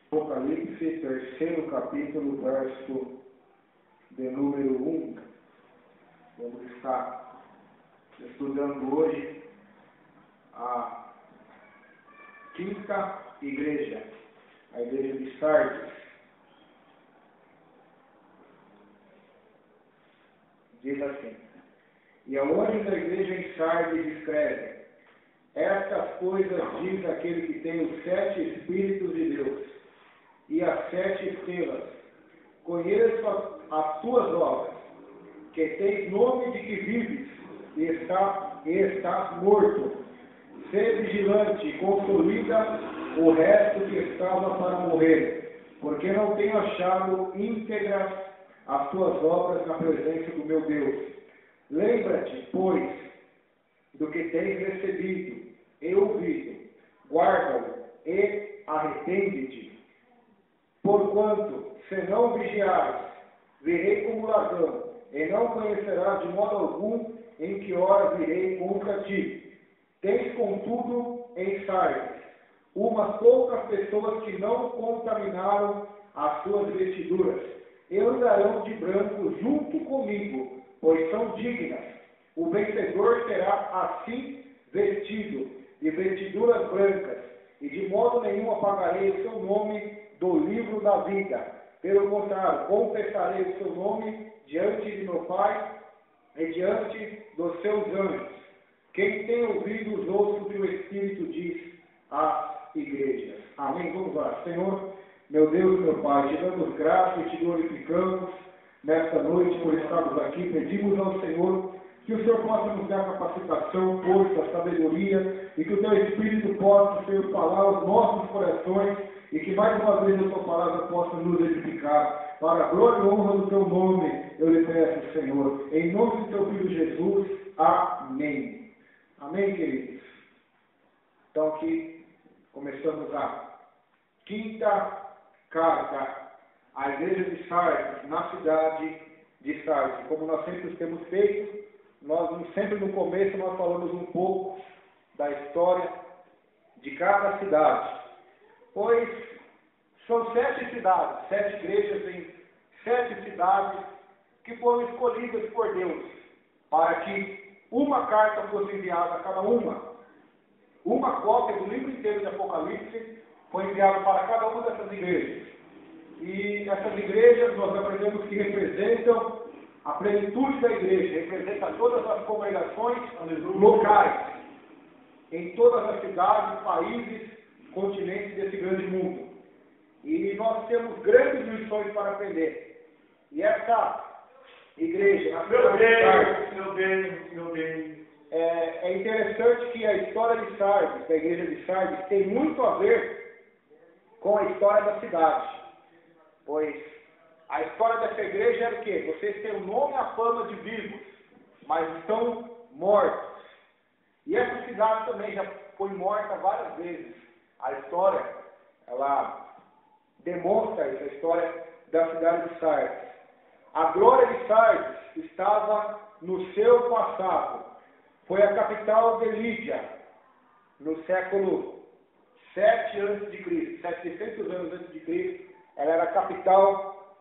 Apocalipse, terceiro capítulo, verso de número 1. Vamos estar estudando hoje a quinta igreja, a igreja de Sardes. Diz assim: e ao anjo da igreja em Sardes escreve: estas coisas diz aquele que tem os 7 Espíritos de Deus e as 7 estrelas. Conheço as tuas obras, que tens nome de que vives e estás morto. Sê vigilante e consolida o resto que estava para morrer, porque não tenho achado íntegras as tuas obras na presença do meu Deus. Lembra-te, pois, do que tens recebido e ouvido, guarda-o e arrepende-te. Porquanto, se não vigiares, virei como ladrão, e não conhecerás de modo algum em que hora virei contra ti. Tens, contudo, em Sardes umas poucas pessoas que não contaminaram as suas vestiduras, e andarão de branco junto comigo, pois são dignas. O vencedor será assim vestido, de vestiduras brancas, e de modo nenhum apagarei o seu nome do livro da vida. Pelo contrário, confessarei o seu nome diante de meu Pai e diante dos seus anjos. Quem tem ouvido, ouça o que o Espírito diz às igrejas. Amém? Vamos lá. Senhor, meu Deus, meu Pai, te damos graça e te glorificamos nesta noite por estarmos aqui. Pedimos ao Senhor que o Senhor possa nos dar capacitação, força, sabedoria, e que o Teu Espírito possa, Senhor, falar aos nossos corações, e que mais uma vez a Tua palavra possa nos edificar. Para a glória e honra do Teu nome, eu lhe peço, Senhor. Em nome do Teu Filho Jesus. Amém. Amém, queridos? Então aqui começamos a quinta carta à igreja de Sardes, na cidade de Sardes. Como nós sempre temos feito, nós sempre no começo nós falamos um pouco da história de cada cidade, pois são 7 cidades, 7 igrejas em 7 cidades que foram escolhidas por Deus para que uma carta fosse enviada a cada uma. Uma cópia do livro inteiro de Apocalipse foi enviada para cada uma dessas igrejas. E essas igrejas nós aprendemos que representam a plenitude da igreja, representa todas as congregações locais, em todas as cidades, países, continentes desse grande mundo. E nós temos grandes lições para aprender. E essa igreja, é interessante que a história de Sardes, da igreja de Sardes, tem muito a ver com a história da cidade. Pois a história dessa igreja era o quê? Vocês têm o nome e a fama de vivos, mas estão mortos. E essa cidade também já foi morta várias vezes. A história, ela demonstra essa história da cidade de Sardes. A glória de Sardes estava no seu passado. Foi a capital de Lídia, no século 7 a.C., 700 anos antes de Cristo. Ela era a capital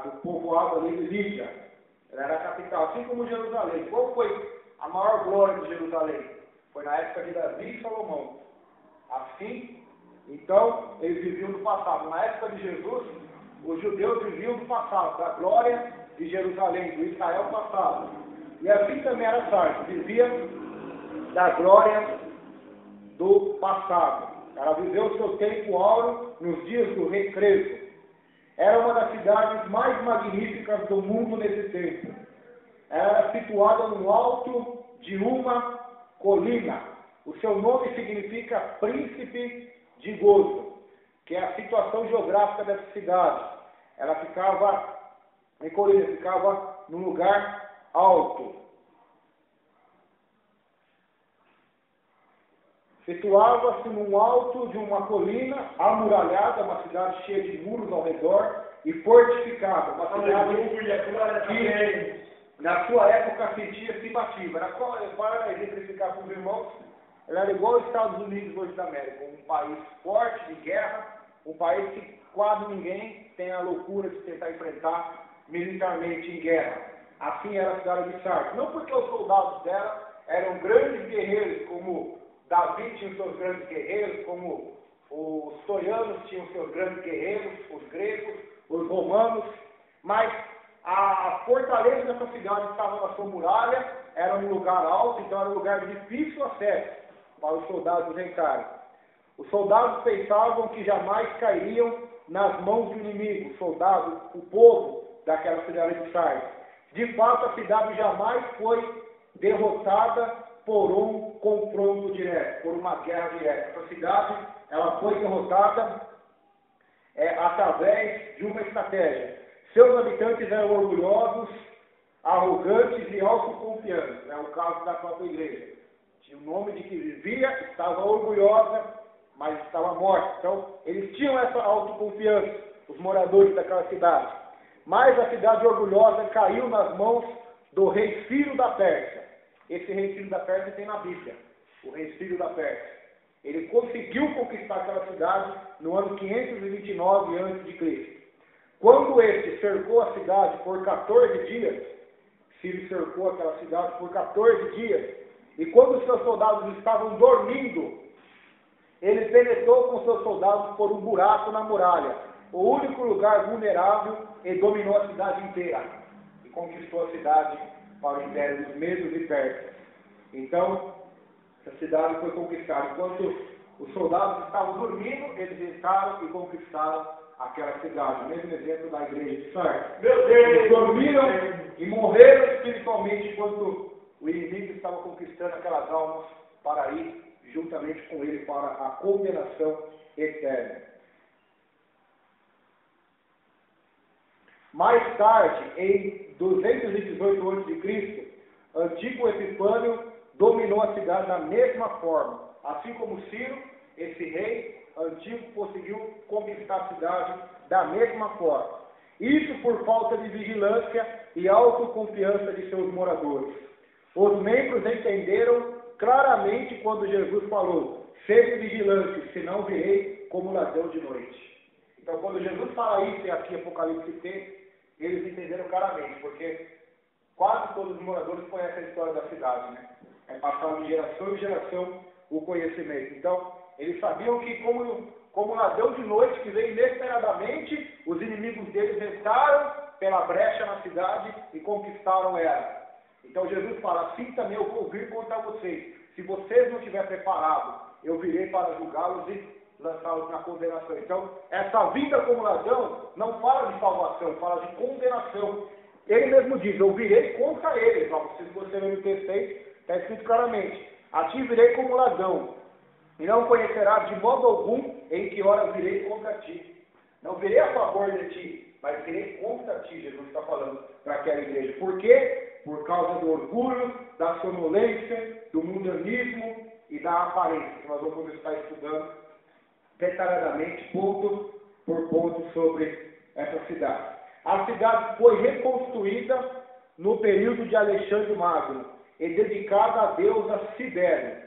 do povoado ali de Lídia. Ela era a capital, assim como Jerusalém. Qual foi a maior glória de Jerusalém? Foi na época de Davi e Salomão. Assim, então, eles viviam do passado. Na época de Jesus, os judeus viviam do passado, da glória de Jerusalém, do Israel passado. E assim também era Sardes, vivia da glória do passado. Ela viveu o seu tempo áureo nos dias do rei Creso. Era uma das cidades mais magníficas do mundo nesse tempo. Ela era situada no alto de uma colina. O seu nome significa príncipe de gozo, que é a situação geográfica dessa cidade. Ela ficava em colina, ficava num lugar alto. Situava-se num alto de uma colina amuralhada, uma cidade cheia de muros ao redor e fortificada. Uma cidade que, na sua época, sentia-se imbatível. Para exemplificar para os irmãos, ela era igual aos Estados Unidos hoje da América, um país forte de guerra, um país que quase ninguém tem a loucura de tentar enfrentar militarmente em guerra. Assim era a cidade de Sardes. Não porque os soldados dela eram grandes guerreiros, como Davi tinha os seus grandes guerreiros, como os troianos tinham os seus grandes guerreiros, os gregos, os romanos, mas a fortaleza dessa cidade estava na sua muralha, era um lugar alto, então era um lugar de difícil acesso para os soldados entrarem. Os soldados pensavam que jamais cairiam nas mãos do inimigo, os soldados, o povo daquela cidade de Sardes. De fato, a cidade jamais foi derrotada por um confronto direto, por uma guerra direta. Essa cidade, ela foi derrotada através de uma estratégia. Seus habitantes eram orgulhosos, arrogantes e autoconfiantes. É o caso da própria igreja. Tinha o nome de que vivia, estava orgulhosa, mas estava morta. Então, eles tinham essa autoconfiança, os moradores daquela cidade. Mas a cidade orgulhosa caiu nas mãos do rei Ciro da Pérsia. Esse rei Ciro da Pérsia tem na Bíblia, o rei Ciro da Pérsia. Ele conseguiu conquistar aquela cidade no ano 529 a.C. Quando ele cercou a cidade por 14 dias, Ciro cercou aquela cidade por 14 dias, e quando os seus soldados estavam dormindo, ele penetrou com seus soldados por um buraco na muralha, o único lugar vulnerável, e dominou a cidade inteira, e conquistou a cidade para o império dos Medos e Persas. Então, essa cidade foi conquistada. Enquanto os soldados estavam dormindo, eles entraram e conquistaram aquela cidade. O mesmo exemplo da igreja de Sardes. Eles dormiram e morreram espiritualmente enquanto o inimigo estava conquistando aquelas almas para ir juntamente com ele para a condenação eterna. Mais tarde, em 218 a.C., Antíoco Epifânio dominou a cidade da mesma forma. Assim como Ciro, esse rei, Antíoco conseguiu conquistar a cidade da mesma forma. Isso por falta de vigilância e autoconfiança de seus moradores. Os membros entenderam claramente quando Jesus falou: sede vigilantes, senão virei como ladrão de noite. Então, quando Jesus fala isso, aqui em Apocalipse 3, eles entenderam claramente, porque quase todos os moradores conhecem a história da cidade, né? É passado de geração em geração o conhecimento. Então, eles sabiam que, como ladrão de noite que veio inesperadamente, os inimigos deles entraram pela brecha na cidade e conquistaram ela. Então, Jesus fala: assim também eu vou vir contra vocês. Se vocês não estiverem preparados, eu virei para julgá-los e lançá-los na condenação. Então, essa vida como ladrão não fala de salvação, fala de condenação. Ele mesmo diz: eu virei contra eles. Se você ler no texto aí, está escrito claramente: a ti virei como ladrão, e não conhecerás de modo algum em que hora virei contra ti. Não virei a favor de ti, mas virei contra ti, Jesus está falando para aquela igreja. Por quê? Por causa do orgulho, da sonolência, do mundanismo e da aparência, que nós vamos estar estudando detalhadamente, ponto por ponto, sobre essa cidade. A cidade foi reconstruída no período de Alexandre Magno e dedicada à deusa Cibele.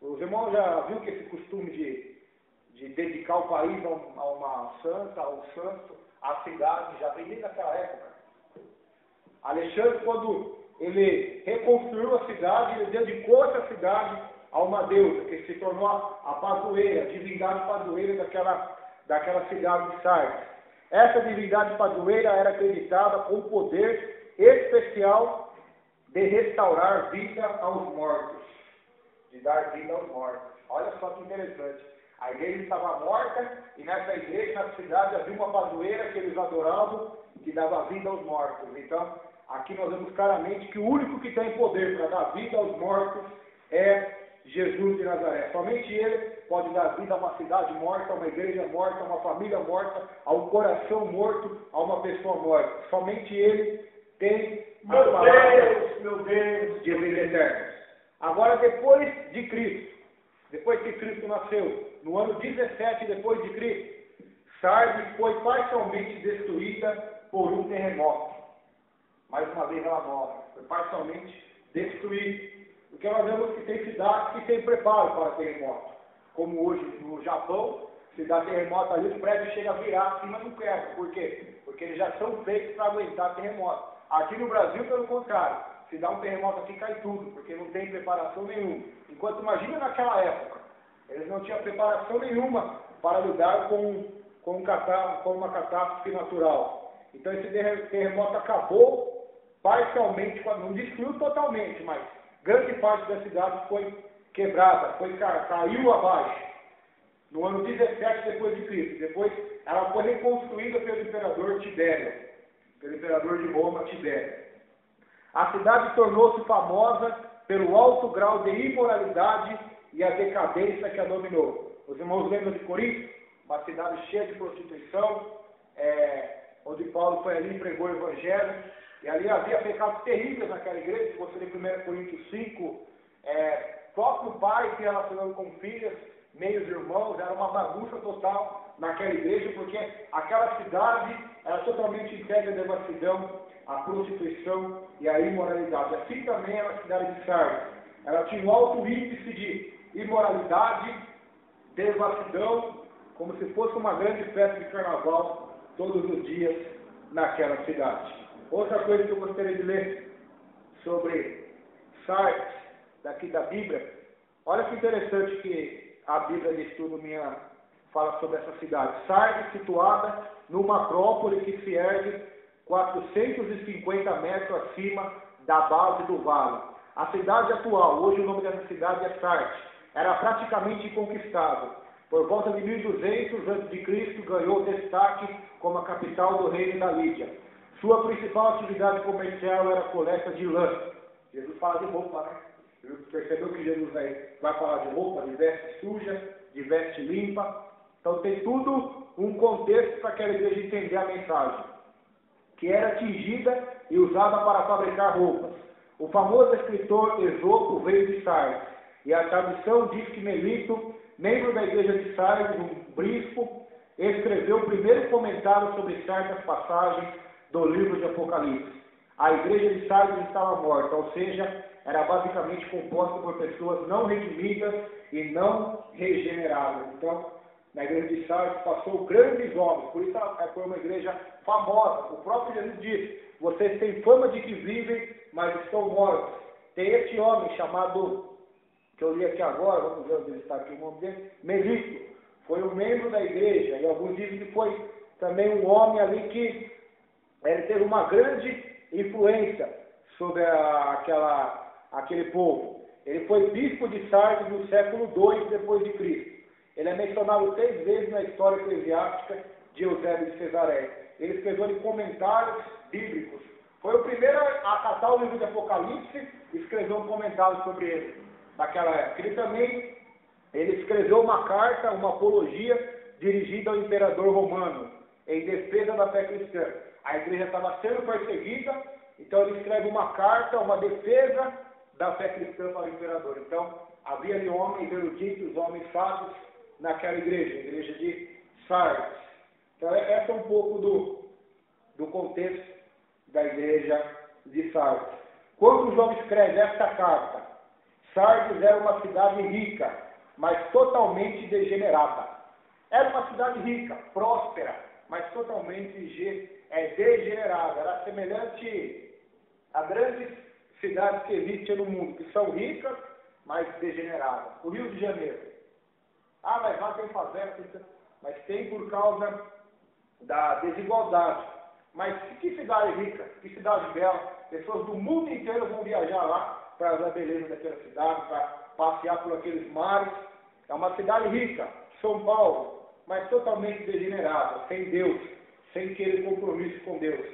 Os irmãos já viram que esse costume de dedicar o país a uma santa, a um santo, a cidade, já vem desde aquela época. Alexandre, quando ele reconstruiu a cidade, ele dedicou essa cidade a uma deusa, que se tornou a padroeira, a divindade padroeira daquela cidade de Sardes. Essa divindade padroeira era acreditada com o poder especial de restaurar vida aos mortos, de dar vida aos mortos. Olha só que interessante. A igreja estava morta e nessa igreja, na cidade, havia uma padroeira que eles adoravam, que dava vida aos mortos. Então, aqui nós vemos claramente que o único que tem poder para dar vida aos mortos é Jesus de Nazaré. Somente Ele pode dar vida a uma cidade morta, a uma igreja morta, a uma família morta, a um coração morto, a uma pessoa morta. Somente Ele tem a palavra de vida eterna. Agora, depois de Cristo, depois que Cristo nasceu, no ano 17 depois de Cristo, Sardes foi parcialmente destruída por um terremoto. Mais uma vez ela morre, foi parcialmente destruída. Porque nós vemos que tem cidades que têm preparo para terremoto. Como hoje no Japão, se dá terremoto ali, o prédio chega a virar acima do quebra. Por quê? Porque eles já são feitos para aguentar terremoto. Aqui no Brasil, pelo contrário, se dá um terremoto aqui, cai tudo, porque não tem preparação nenhuma. Enquanto imagina naquela época, eles não tinham preparação nenhuma para lidar com uma catástrofe natural. Então esse terremoto acabou parcialmente, não destruiu totalmente, mas grande parte da cidade foi quebrada, caiu abaixo. No ano 17 depois de Cristo. Depois ela foi reconstruída pelo imperador Tibério, pelo imperador de Roma, Tibério. A cidade tornou-se famosa pelo alto grau de imoralidade e a decadência que a dominou. Os irmãos lembram de Corinto? Uma cidade cheia de prostituição, onde Paulo foi ali e pregou o evangelho. E ali havia pecados terríveis naquela igreja. Se você ler 1 Coríntios 5, próprio pai se relacionando com filhas, meios irmãos, era uma bagunça total naquela igreja, porque aquela cidade era totalmente entregue à devassidão, à prostituição e à imoralidade. Assim também era a cidade de Sardes. Ela tinha um alto índice de imoralidade, devassidão, como se fosse uma grande festa de carnaval todos os dias naquela cidade. Outra coisa que eu gostaria de ler sobre Sardes, daqui da Bíblia, olha que interessante que a Bíblia de Estudo Minha fala sobre essa cidade. Sardes, situada numa acrópole que se ergue 450 metros acima da base do vale. A cidade atual, hoje o nome dessa cidade é Sardes, era praticamente inconquistável. Por volta de 1200 a.C., ganhou destaque como a capital do reino da Lídia. Sua principal atividade comercial era a coleta de lã. Jesus fala de roupa, né? Percebeu que Jesus vai falar de roupa, de veste suja, de veste limpa. Então tem tudo um contexto para aquela igreja entender a mensagem. Que era tingida e usada para fabricar roupas. O famoso escritor Esopo veio de Sardes. E a tradição diz que Melito, membro da igreja de Sardes, um bispo, escreveu o primeiro comentário sobre certas passagens do livro de Apocalipse. A igreja de Sardes estava morta, ou seja, era basicamente composta por pessoas não redimidas e não regeneradas. Então, na igreja de Sardes passou grandes homens, por isso foi uma igreja famosa. O próprio Jesus disse: vocês têm fama de que vivem, mas estão mortos. Tem este homem chamado, que eu li aqui agora, vamos ver onde ele está aqui o nome dele, Melito, foi um membro da igreja, e alguns dizem que foi também um homem ali que ele teve uma grande influência sobre aquele povo. Ele foi bispo de Sardes no século II depois de Cristo. Ele é mencionado 3 vezes na história eclesiástica de Eusébio de Cesareia. Ele escreveu comentários bíblicos. Foi o primeiro a acatar o livro de Apocalipse e escreveu um comentário sobre ele naquela época. Ele escreveu uma carta, uma apologia dirigida ao imperador romano em defesa da fé cristã. A igreja estava sendo perseguida, então ele escreve uma carta, uma defesa da fé cristã para o imperador. Então, havia ali homens eruditos, homens sábios naquela igreja, a igreja de Sardes. Então, esse é um pouco do contexto da igreja de Sardes. Quando João escreve esta carta, Sardes era uma cidade rica, mas totalmente degenerada. Era uma cidade rica, próspera, mas totalmente degenerada. Era semelhante a grandes cidades que existem no mundo, que são ricas, mas degeneradas. O Rio de Janeiro. Mas lá tem favela, mas tem por causa da desigualdade. Mas que cidade rica, que cidade bela. Pessoas do mundo inteiro vão viajar lá para ver a beleza daquela cidade, para passear por aqueles mares. É uma cidade rica, São Paulo, mas totalmente degenerada, sem Deus, sem aquele compromisso com Deus.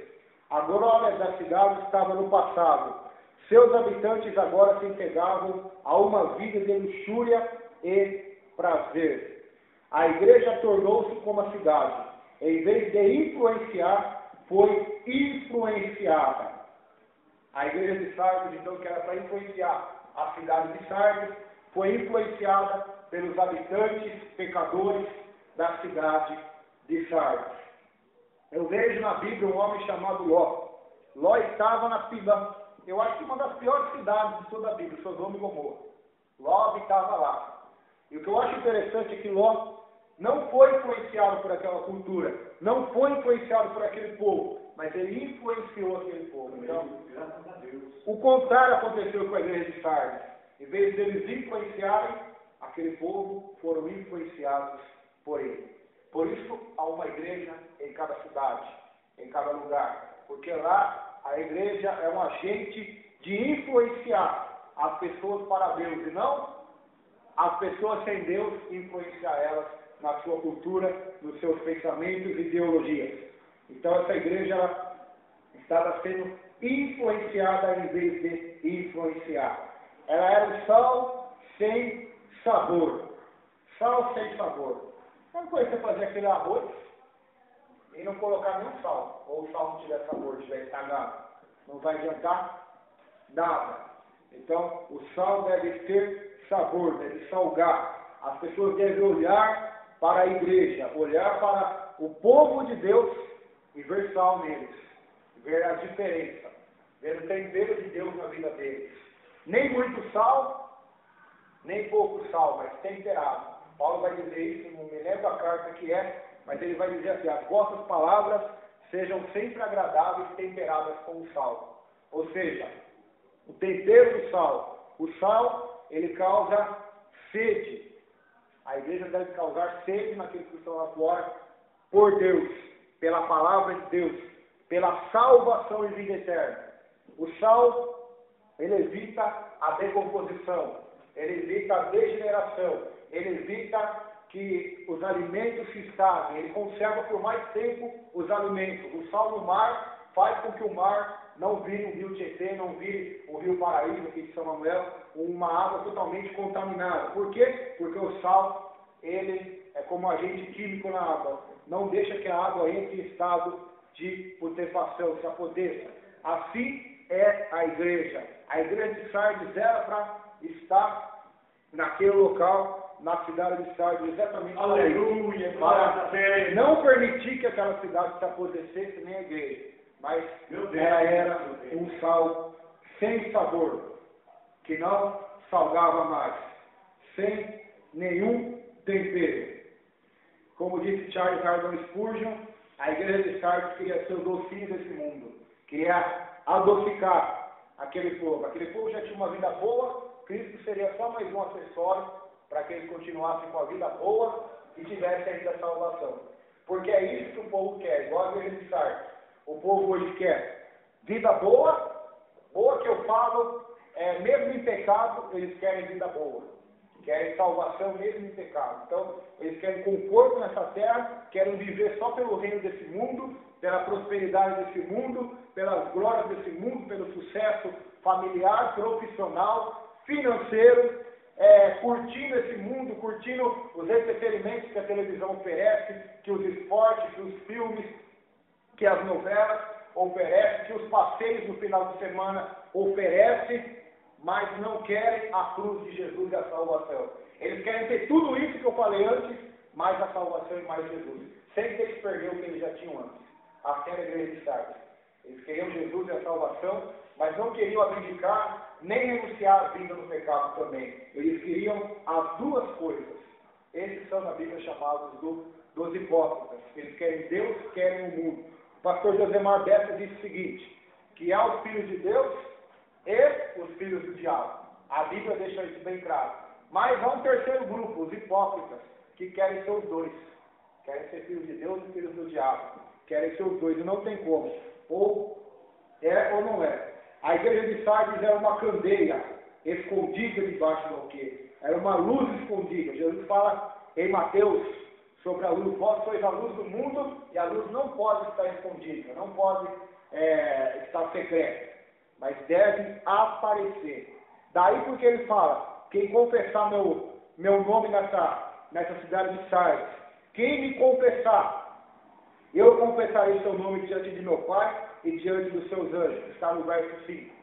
A glória da cidade estava no passado. Seus habitantes agora se entregavam a uma vida de luxúria e prazer. A igreja tornou-se como a cidade. Em vez de influenciar, foi influenciada. A igreja de Sardes, então, que era para influenciar a cidade de Sardes, foi influenciada pelos habitantes pecadores da cidade de Sardes. Eu vejo na Bíblia um homem chamado Ló. Ló estava eu acho que uma das piores cidades de toda a Bíblia, Sodoma e Gomorra. Ló habitava lá. E o que eu acho interessante é que Ló não foi influenciado por aquela cultura, não foi influenciado por aquele povo, mas ele influenciou aquele povo. Então, o contrário aconteceu com a igreja de Sardes. Em vez deles influenciarem aquele povo, foram influenciados por ele. Por isso, há uma igreja em cada cidade, em cada lugar. Porque lá, a igreja é um agente de influenciar as pessoas para Deus, e não as pessoas sem Deus influenciar elas na sua cultura, nos seus pensamentos e ideologias. Então, essa igreja ela estava sendo influenciada em vez de influenciar. Ela era um sal sem sabor. Sal sem sabor. Não pode você fazer aquele arroz e não colocar nenhum sal, ou o sal não tiver sabor, tiver estragado. Não vai adiantar nada. Então, o sal deve ter sabor, deve salgar. As pessoas devem olhar para a igreja, olhar para o povo de Deus e ver sal neles, ver a diferença, ver o tempero de Deus na vida deles. Nem muito sal, nem pouco sal, mas temperado. Paulo vai dizer isso, não me lembro a carta que é, mas ele vai dizer assim: as vossas palavras sejam sempre agradáveis, temperadas com o sal. Ou seja, o tempero do sal. O sal, ele causa sede. A igreja deve causar sede naqueles que estão lá fora, por Deus, pela palavra de Deus, pela salvação e vida eterna. O sal, ele evita a decomposição, ele evita a degeneração, ele evita que os alimentos se estagnem, ele conserva por mais tempo os alimentos. O sal no mar faz com que o mar não vire um rio Tietê, não vire um rio Paraíso, aqui de São Manuel, uma água totalmente contaminada. Por quê? Porque o sal, ele é como agente químico na água, não deixa que a água entre em estado de putrefação, se apodreça. Assim é a igreja. A igreja de Sardes era para estar naquele local, na cidade de Sardes, exatamente para não permitir que aquela cidade se apodrecesse, nem a igreja. Mas ela era um sal sem sabor, que não salgava mais, sem nenhum tempero. Como disse Charles Haddon Spurgeon, a igreja de Sardes queria ser o docinho desse mundo, queria adocicar aquele povo. Aquele povo já tinha uma vida boa, Cristo seria só mais um acessório para que eles continuassem com a vida boa e tivessem ainda a salvação. Porque é isso que o povo quer, igual a igreja de Sardes. O povo hoje quer vida boa, boa que eu falo, mesmo em pecado, eles querem vida boa. Querem salvação mesmo em pecado. Então, eles querem conforto nessa terra, querem viver só pelo reino desse mundo, pela prosperidade desse mundo, pelas glórias desse mundo, pelo sucesso familiar, profissional, financeiro, curtindo esse mundo, curtindo os entretenimentos que a televisão oferece, que os esportes, que os filmes, que as novelas oferecem, que os passeios no final de semana oferecem, mas não querem a cruz de Jesus e a salvação. Eles querem ter tudo isso que eu falei antes, mais a salvação e mais Jesus, sem ter que perder o que eles já tinham antes. Assim era a igreja de Sardes. Eles queriam Jesus e a salvação, mas não queriam abdicar, nem renunciar a vida no pecado também. Eles queriam as duas coisas. Esses são na Bíblia chamados dos hipócritas. Eles querem Deus, querem o mundo. O pastor Josemar Bessa disse o seguinte, que há os filhos de Deus e os filhos do diabo. A Bíblia deixa isso bem claro. Mas há um terceiro grupo, os hipócritas, que querem ser os dois. Querem ser filhos de Deus e filhos do diabo. Querem ser os dois, e não tem como. Ou é ou não é. A igreja de Sardes era uma candeia escondida debaixo do alqueire. Era uma luz escondida. Jesus fala em Mateus sobre a luz. Vós sois a luz do mundo e a luz não pode estar escondida, não pode estar secreta, mas deve aparecer. Daí porque ele fala, quem confessar meu nome nessa cidade de Sardes, quem me confessar, eu confessarei seu nome diante de meu Pai e diante dos seus anjos. Está no verso 5.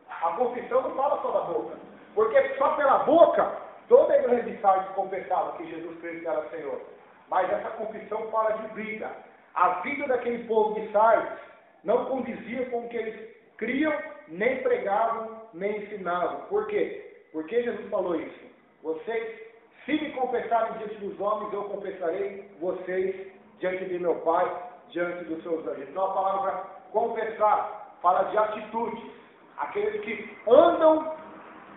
A confissão não fala só da boca, porque só pela boca toda a igreja de Sardes confessava que Jesus Cristo era Senhor. Mas essa confissão fala de vida. A vida daquele povo de Sardes não condizia com o que eles criam nem pregavam, nem ensinavam. Por quê? Por que Jesus falou isso? Vocês, se me confessarem diante dos homens, eu confessarei vocês diante de meu Pai, diante dos seus anjos. Então a palavra confessar fala de atitudes. Aqueles que andam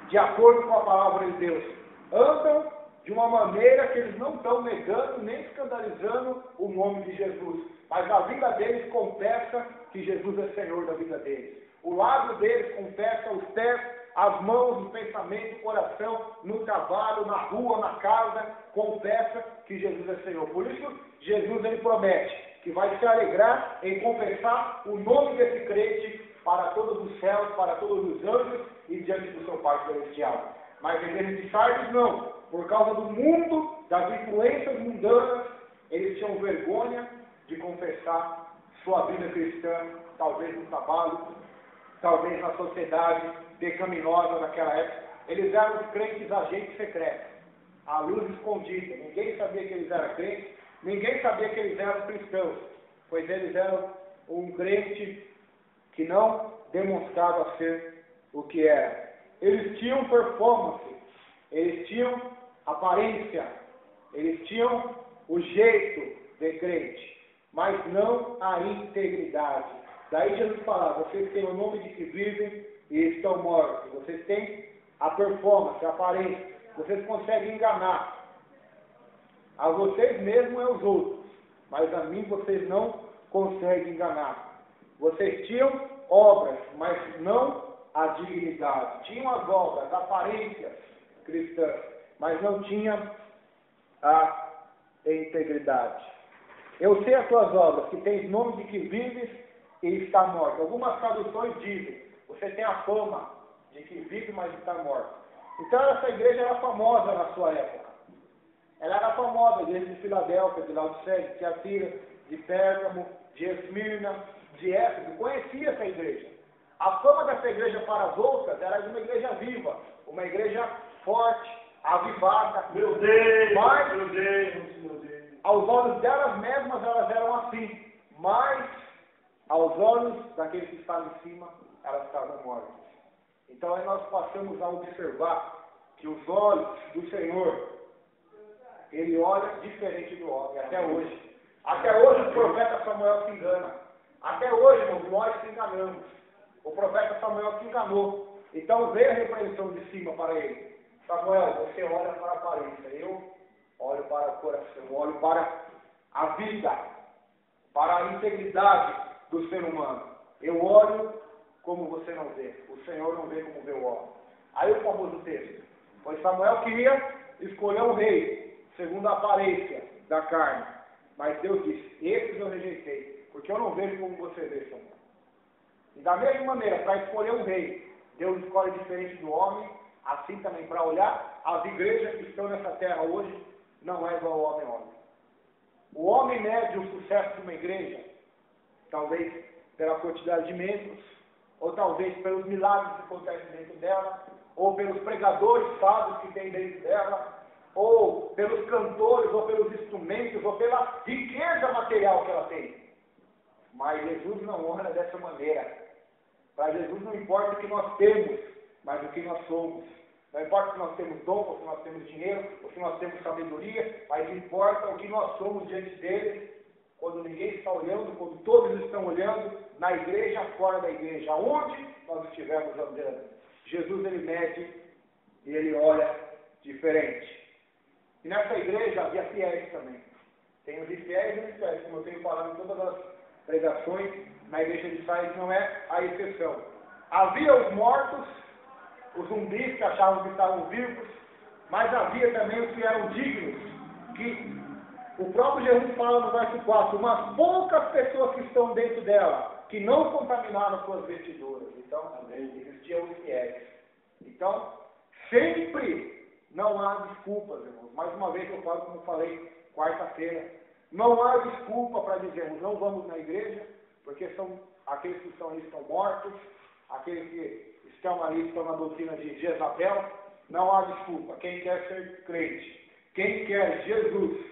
de acordo com a palavra de Deus. Andam de uma maneira que eles não estão negando nem escandalizando o nome de Jesus. Mas a vida deles confessa que Jesus é Senhor da vida deles. O lábio deles confessa, os pés, as mãos, o pensamento, o coração, no trabalho, na rua, na casa, confessa que Jesus é Senhor. Por isso, Jesus ele promete que vai se alegrar em confessar o nome desse crente para todos os céus, para todos os anjos e diante do seu Pai Celestial. Mas a igreja de Sardes não. Por causa do mundo, das influências mundanas, eles tinham vergonha de confessar sua vida cristã, talvez no trabalho, talvez na sociedade pecaminosa naquela época. Eles eram os crentes agentes secretos, à luz escondida. Ninguém sabia que eles eram crentes, ninguém sabia que eles eram cristãos, pois eles eram um crente que não demonstrava ser o que era. Eles tinham performance, eles tinham aparência, eles tinham o jeito de crente, mas não a integridade. Daí Jesus fala, vocês têm o nome de que vivem e estão mortos. Vocês têm a performance, a aparência. Vocês conseguem enganar a vocês mesmos e aos outros, mas a mim vocês não conseguem enganar. Vocês tinham obras, mas não a dignidade. Tinham as obras, aparências cristãs, mas não tinham a integridade. Eu sei as tuas obras, que tens nome de que vives e está morto. Algumas traduções dizem, você tem a fama de que vive, mas está morto. Então essa igreja era famosa na sua época. Ela era famosa, a igreja de Filadélfia, de Laodiceia, de Tiatira, de Pérgamo, de Esmirna, de Éfeso. Conhecia essa igreja. A fama dessa igreja para as outras era de uma igreja viva, uma igreja forte, avivada. Meu Deus, mas, meu Deus. Aos olhos delas mesmas, elas eram assim. Mas, aos olhos daqueles que estavam em cima, elas estavam mortas. Então, aí nós passamos a observar que os olhos do Senhor, Ele olha diferente do homem, até hoje. Até hoje o profeta Samuel se engana. Até hoje, irmãos, nós se enganamos. O profeta Samuel se enganou. Então veio a repreensão de cima para ele. Samuel, você olha para a aparência. Eu olho para o coração. Eu olho para a vida. Para a integridade do ser humano. Eu olho como você não vê. O Senhor não vê como vê o homem. Aí o famoso texto. Pois Samuel queria escolher um rei, segundo a aparência da carne. Mas Deus disse, esses eu rejeitei, porque eu não vejo como você vê, Samuel. E da mesma maneira, para escolher um rei, Deus escolhe diferente do homem, assim também para olhar, as igrejas que estão nessa terra hoje, não é igual ao homem. O homem mede o sucesso de uma igreja, talvez pela quantidade de membros, ou talvez pelos milagres que acontecem dentro dela, ou pelos pregadores sábios que tem dentro dela, ou pelos cantores, ou pelos instrumentos, ou pela riqueza material que ela tem. Mas Jesus não olha dessa maneira. Para Jesus não importa o que nós temos, mas o que nós somos. Não importa se nós temos dom, ou se nós temos dinheiro, ou se nós temos sabedoria, mas importa o que nós somos diante dele, quando ninguém está olhando, quando todos estão olhando, na igreja, fora da igreja, aonde nós estivermos andando. Jesus, ele mede e ele olha diferente. E nessa igreja havia fiéis também. Tem os infiéis e os infiéis, como eu tenho falado em todas as pregações, na igreja de Sardes não é a exceção. Havia os mortos, os zumbis que achavam que estavam vivos, mas havia também os que eram dignos, que o próprio Jesus fala no verso 4, umas poucas pessoas que estão dentro dela, que não contaminaram suas vestiduras. Então, existiam os fiéis. Então, sempre não há desculpas, irmãos. Mais uma vez eu falo, como eu falei quarta-feira, não há desculpa para dizermos não vamos na igreja, porque são aqueles que estão ali estão mortos, aqueles que estão ali estão na doutrina de Jezabel. Não há desculpa. Quem quer ser crente, quem quer Jesus,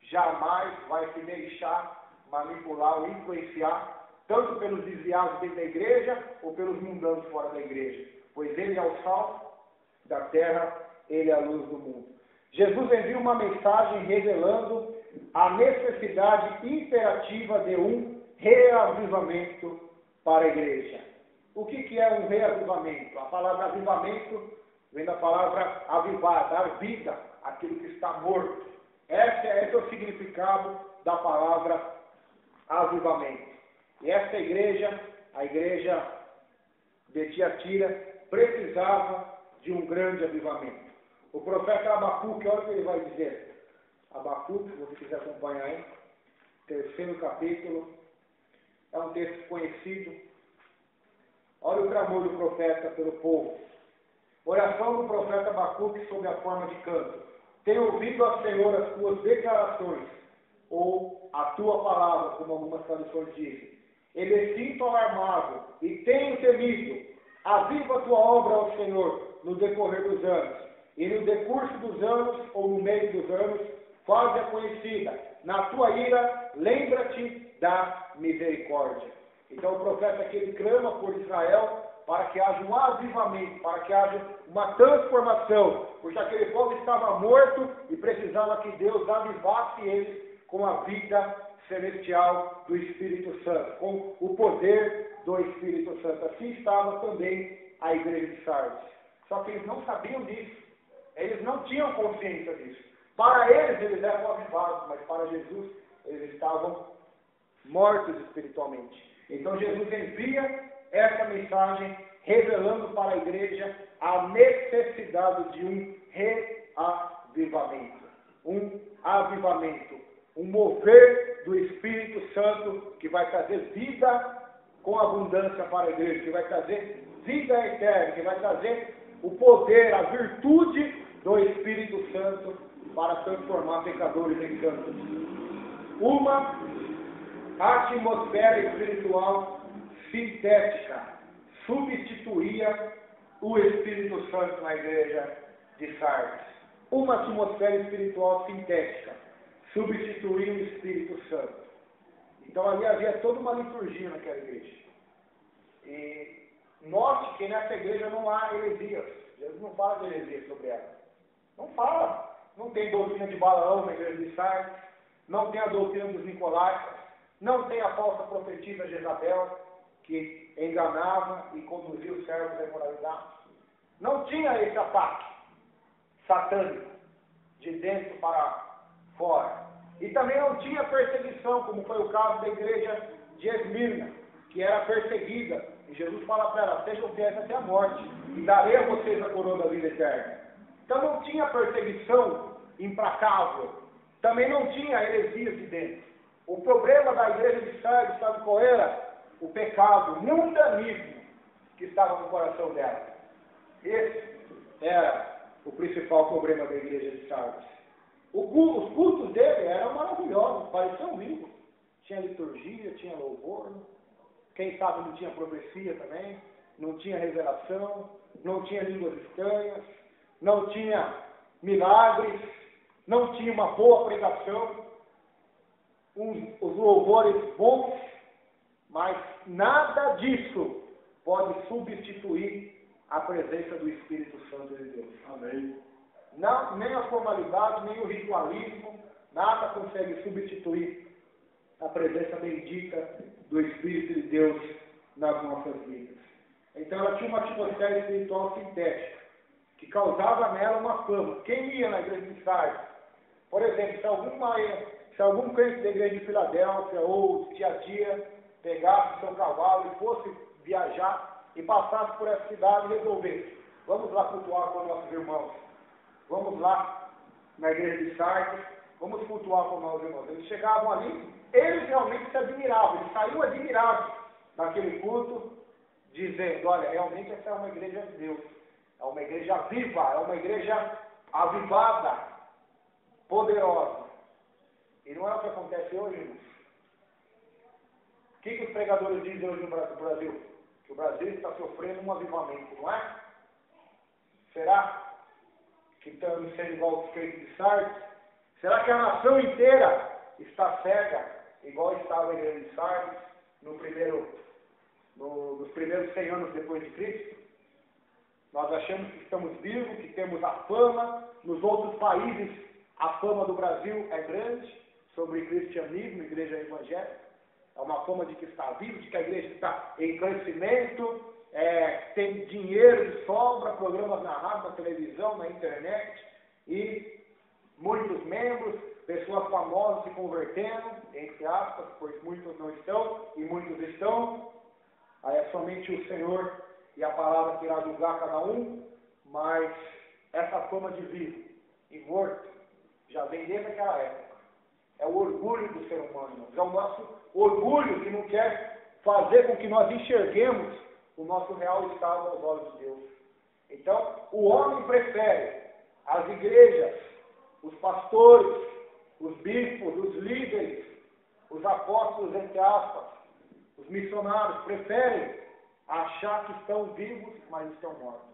jamais vai se deixar manipular ou influenciar tanto pelos desviados dentro da igreja, ou pelos mundanos fora da igreja. Pois ele é o sal da terra, ele é a luz do mundo. Jesus envia uma mensagem revelando a necessidade imperativa de um reavivamento para a igreja. O que é um reavivamento? A palavra avivamento vem da palavra avivar, dar vida àquilo que está morto. Esse é o significado da palavra avivamento. E essa igreja, a igreja de Tiatira, precisava de um grande avivamento. O profeta Abacuque, olha o que ele vai dizer. Abacuque, se você quiser acompanhar aí, 3º capítulo, é um texto conhecido. Olha o clamor do profeta pelo povo. Oração do profeta Abacuque sob a forma de canto. Tenho ouvido, ó Senhor, as tuas declarações, ou a tua palavra, como algumas traduções dizem. E me sinto alarmado e tenho temido. Aviva a tua obra, ó Senhor, no decorrer dos anos. E no decurso dos anos, ou no meio dos anos, faz-a conhecida. Na tua ira, lembra-te da misericórdia. Então o profeta aqui ele clama por Israel para que haja um avivamento, para que haja uma transformação, porque aquele povo estava morto e precisava que Deus avivasse eles com a vida celestial do Espírito Santo, com o poder do Espírito Santo. Assim estava também a igreja de Sardes. Só que eles não sabiam disso, eles não tinham consciência disso. Para eles eram avivados, mas para Jesus eles estavam mortos espiritualmente. Então Jesus envia essa mensagem revelando para a igreja a necessidade de um reavivamento. Um avivamento. Um mover do Espírito Santo que vai trazer vida com abundância para a igreja, que vai trazer vida eterna, que vai trazer o poder, a virtude do Espírito Santo para transformar pecadores em santos. Uma atmosfera espiritual sintética substituía o Espírito Santo na igreja de Sardes. Uma atmosfera espiritual sintética substituía o Espírito Santo. Então ali havia toda uma liturgia naquela igreja. E note que nessa igreja não há heresias. Jesus não fala de heresias sobre ela. Não fala. Não tem doutrina de Balaão na igreja de Sardes. Não tem a doutrina dos Nicolaítas. Não tem a falsa profetisa Jezabel, que enganava e conduzia os servos à imoralidade. Não tinha esse ataque satânico de dentro para fora. E também não tinha perseguição, como foi o caso da igreja de Esmirna, que era perseguida. E Jesus fala para ela, sejam fiéis até a morte, e darei a vocês a coroa da vida eterna. Então não tinha perseguição implacável. Também não tinha heresias de dentro. O problema da igreja de Sardes, sabe qual era? O pecado, o mundanismo que estava no coração dela. Esse era o principal problema da igreja de Sardes. Os cultos dele eram maravilhosos, pareciam vivos. Tinha liturgia, tinha louvor. Quem sabe não tinha profecia também, não tinha revelação, não tinha línguas estranhas, não tinha milagres, não tinha uma boa pregação, os louvores bons, mas nada disso pode substituir a presença do Espírito Santo de Deus. Amém. Não, nem a formalidade, nem o ritualismo, nada consegue substituir a presença bendita do Espírito de Deus nas nossas vidas. Então ela tinha uma atmosfera espiritual sintética, que causava nela uma fama. Quem ia na igreja de Sardes, por exemplo, se algum crente da igreja de Filadélfia ou de Tiatira pegasse seu cavalo e fosse viajar e passasse por essa cidade e resolvesse, vamos lá cultuar com nossos irmãos, vamos lá na igreja de Sardes, vamos cultuar com nossos irmãos. Eles chegavam ali, eles realmente se admiravam, eles saíam admirados daquele culto, dizendo, olha, realmente essa é uma igreja de Deus, é uma igreja viva, é uma igreja avivada, poderosa. E não é o que acontece hoje, irmãos. O que os pregadores dizem hoje no Brasil? Que o Brasil está sofrendo um avivamento, não é? Será que estamos sendo igual os crentes de Sardes? Será que a nação inteira está cega, igual estava a igreja de Sardes? nos primeiros 100 anos depois de Cristo. Nós achamos que estamos vivos, que temos a fama. Nos outros países, a fama do Brasil é grande sobre cristianismo, igreja evangélica. É uma fama de que está vivo, de que a igreja está em crescimento, tem dinheiro de sobra, programas na rádio, na televisão, na internet, e muitos membros, pessoas famosas se convertendo, entre aspas, pois muitos não estão e muitos estão. Aí é somente o Senhor e a palavra que irá julgar cada um, mas essa fama de vivo e morto já vem desde aquela época. É o orgulho do ser humano, é o nosso orgulho que não quer fazer com que nós enxerguemos o nosso real estado aos olhos de Deus. Então, o homem prefere as igrejas, os pastores, os bispos, os líderes, os apóstolos, entre aspas, os missionários, preferem achar que estão vivos, mas estão mortos.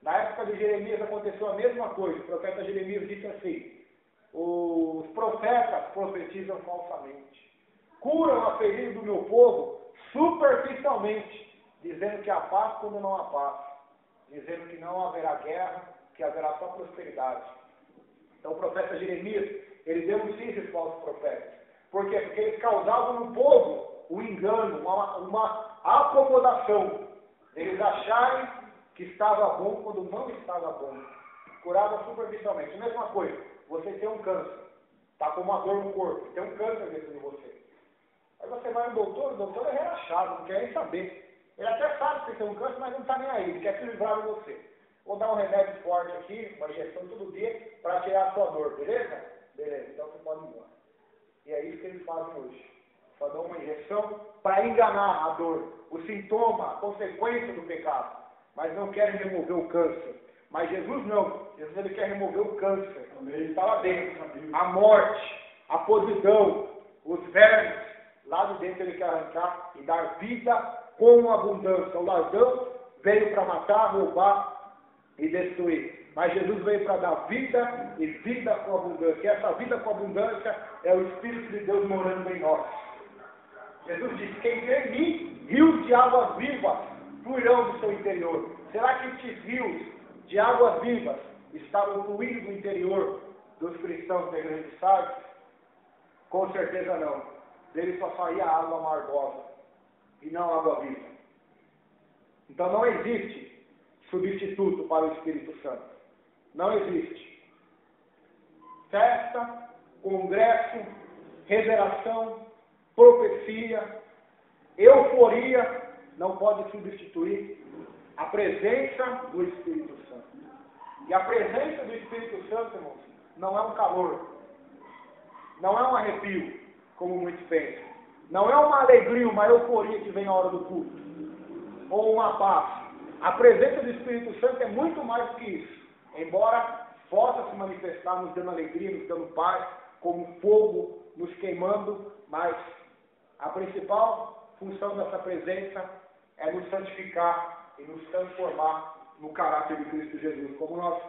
Na época de Jeremias aconteceu a mesma coisa. O profeta Jeremias disse assim: os profetas profetizam falsamente, curam a ferida do meu povo superficialmente, dizendo que há paz quando não há paz, dizendo que não haverá guerra, que haverá só prosperidade. Então o profeta Jeremias, ele denuncia esses falsos profetas. Por quê? Porque eles causavam no povo um engano, uma acomodação. Eles acharem que estava bom quando não estava bom. Curava superficialmente. A mesma coisa, você tem um câncer, está com uma dor no corpo, tem um câncer dentro de você. Aí você vai no doutor, o doutor é relaxado, não quer nem saber. Ele até sabe que você tem um câncer, mas não está nem aí, ele quer se livrar de você. Vou dar um remédio forte aqui, uma injeção todo dia, para tirar a sua dor, beleza? Beleza, então você pode ir embora. E é isso que eles fazem hoje. Só dão uma injeção para enganar a dor, o sintoma, a consequência do pecado. Mas não querem remover o câncer. Mas Jesus não. Jesus ele quer remover o câncer. Ele está lá dentro. A morte, a podridão, os vermes, lá de dentro ele quer arrancar e dar vida com abundância. O ladrão veio para matar, roubar e destruir. Mas Jesus veio para dar vida e vida com abundância. E essa vida com abundância é o Espírito de Deus morando em nós. Jesus disse: quem crê em mim, rios de águas vivas fluirão do seu interior. Será que esses rios de águas vivas estavam fluindo do interior dos cristãos da igreja de Sardes? Com certeza não. Dele só saía água amargosa e não água viva. Então não existe substituto para o Espírito Santo. Não existe. Festa, congresso, revelação, profecia, euforia não pode substituir a presença do Espírito Santo. E a presença do Espírito Santo, irmãos, não é um calor, não é um arrepio, como muitos pensam. Não é uma alegria, uma euforia que vem na hora do culto, ou uma paz. A presença do Espírito Santo é muito mais do que isso. Embora possa se manifestar nos dando alegria, nos dando paz, como fogo nos queimando, mas a principal função dessa presença é nos santificar e nos transformar no caráter de Cristo Jesus. Como nós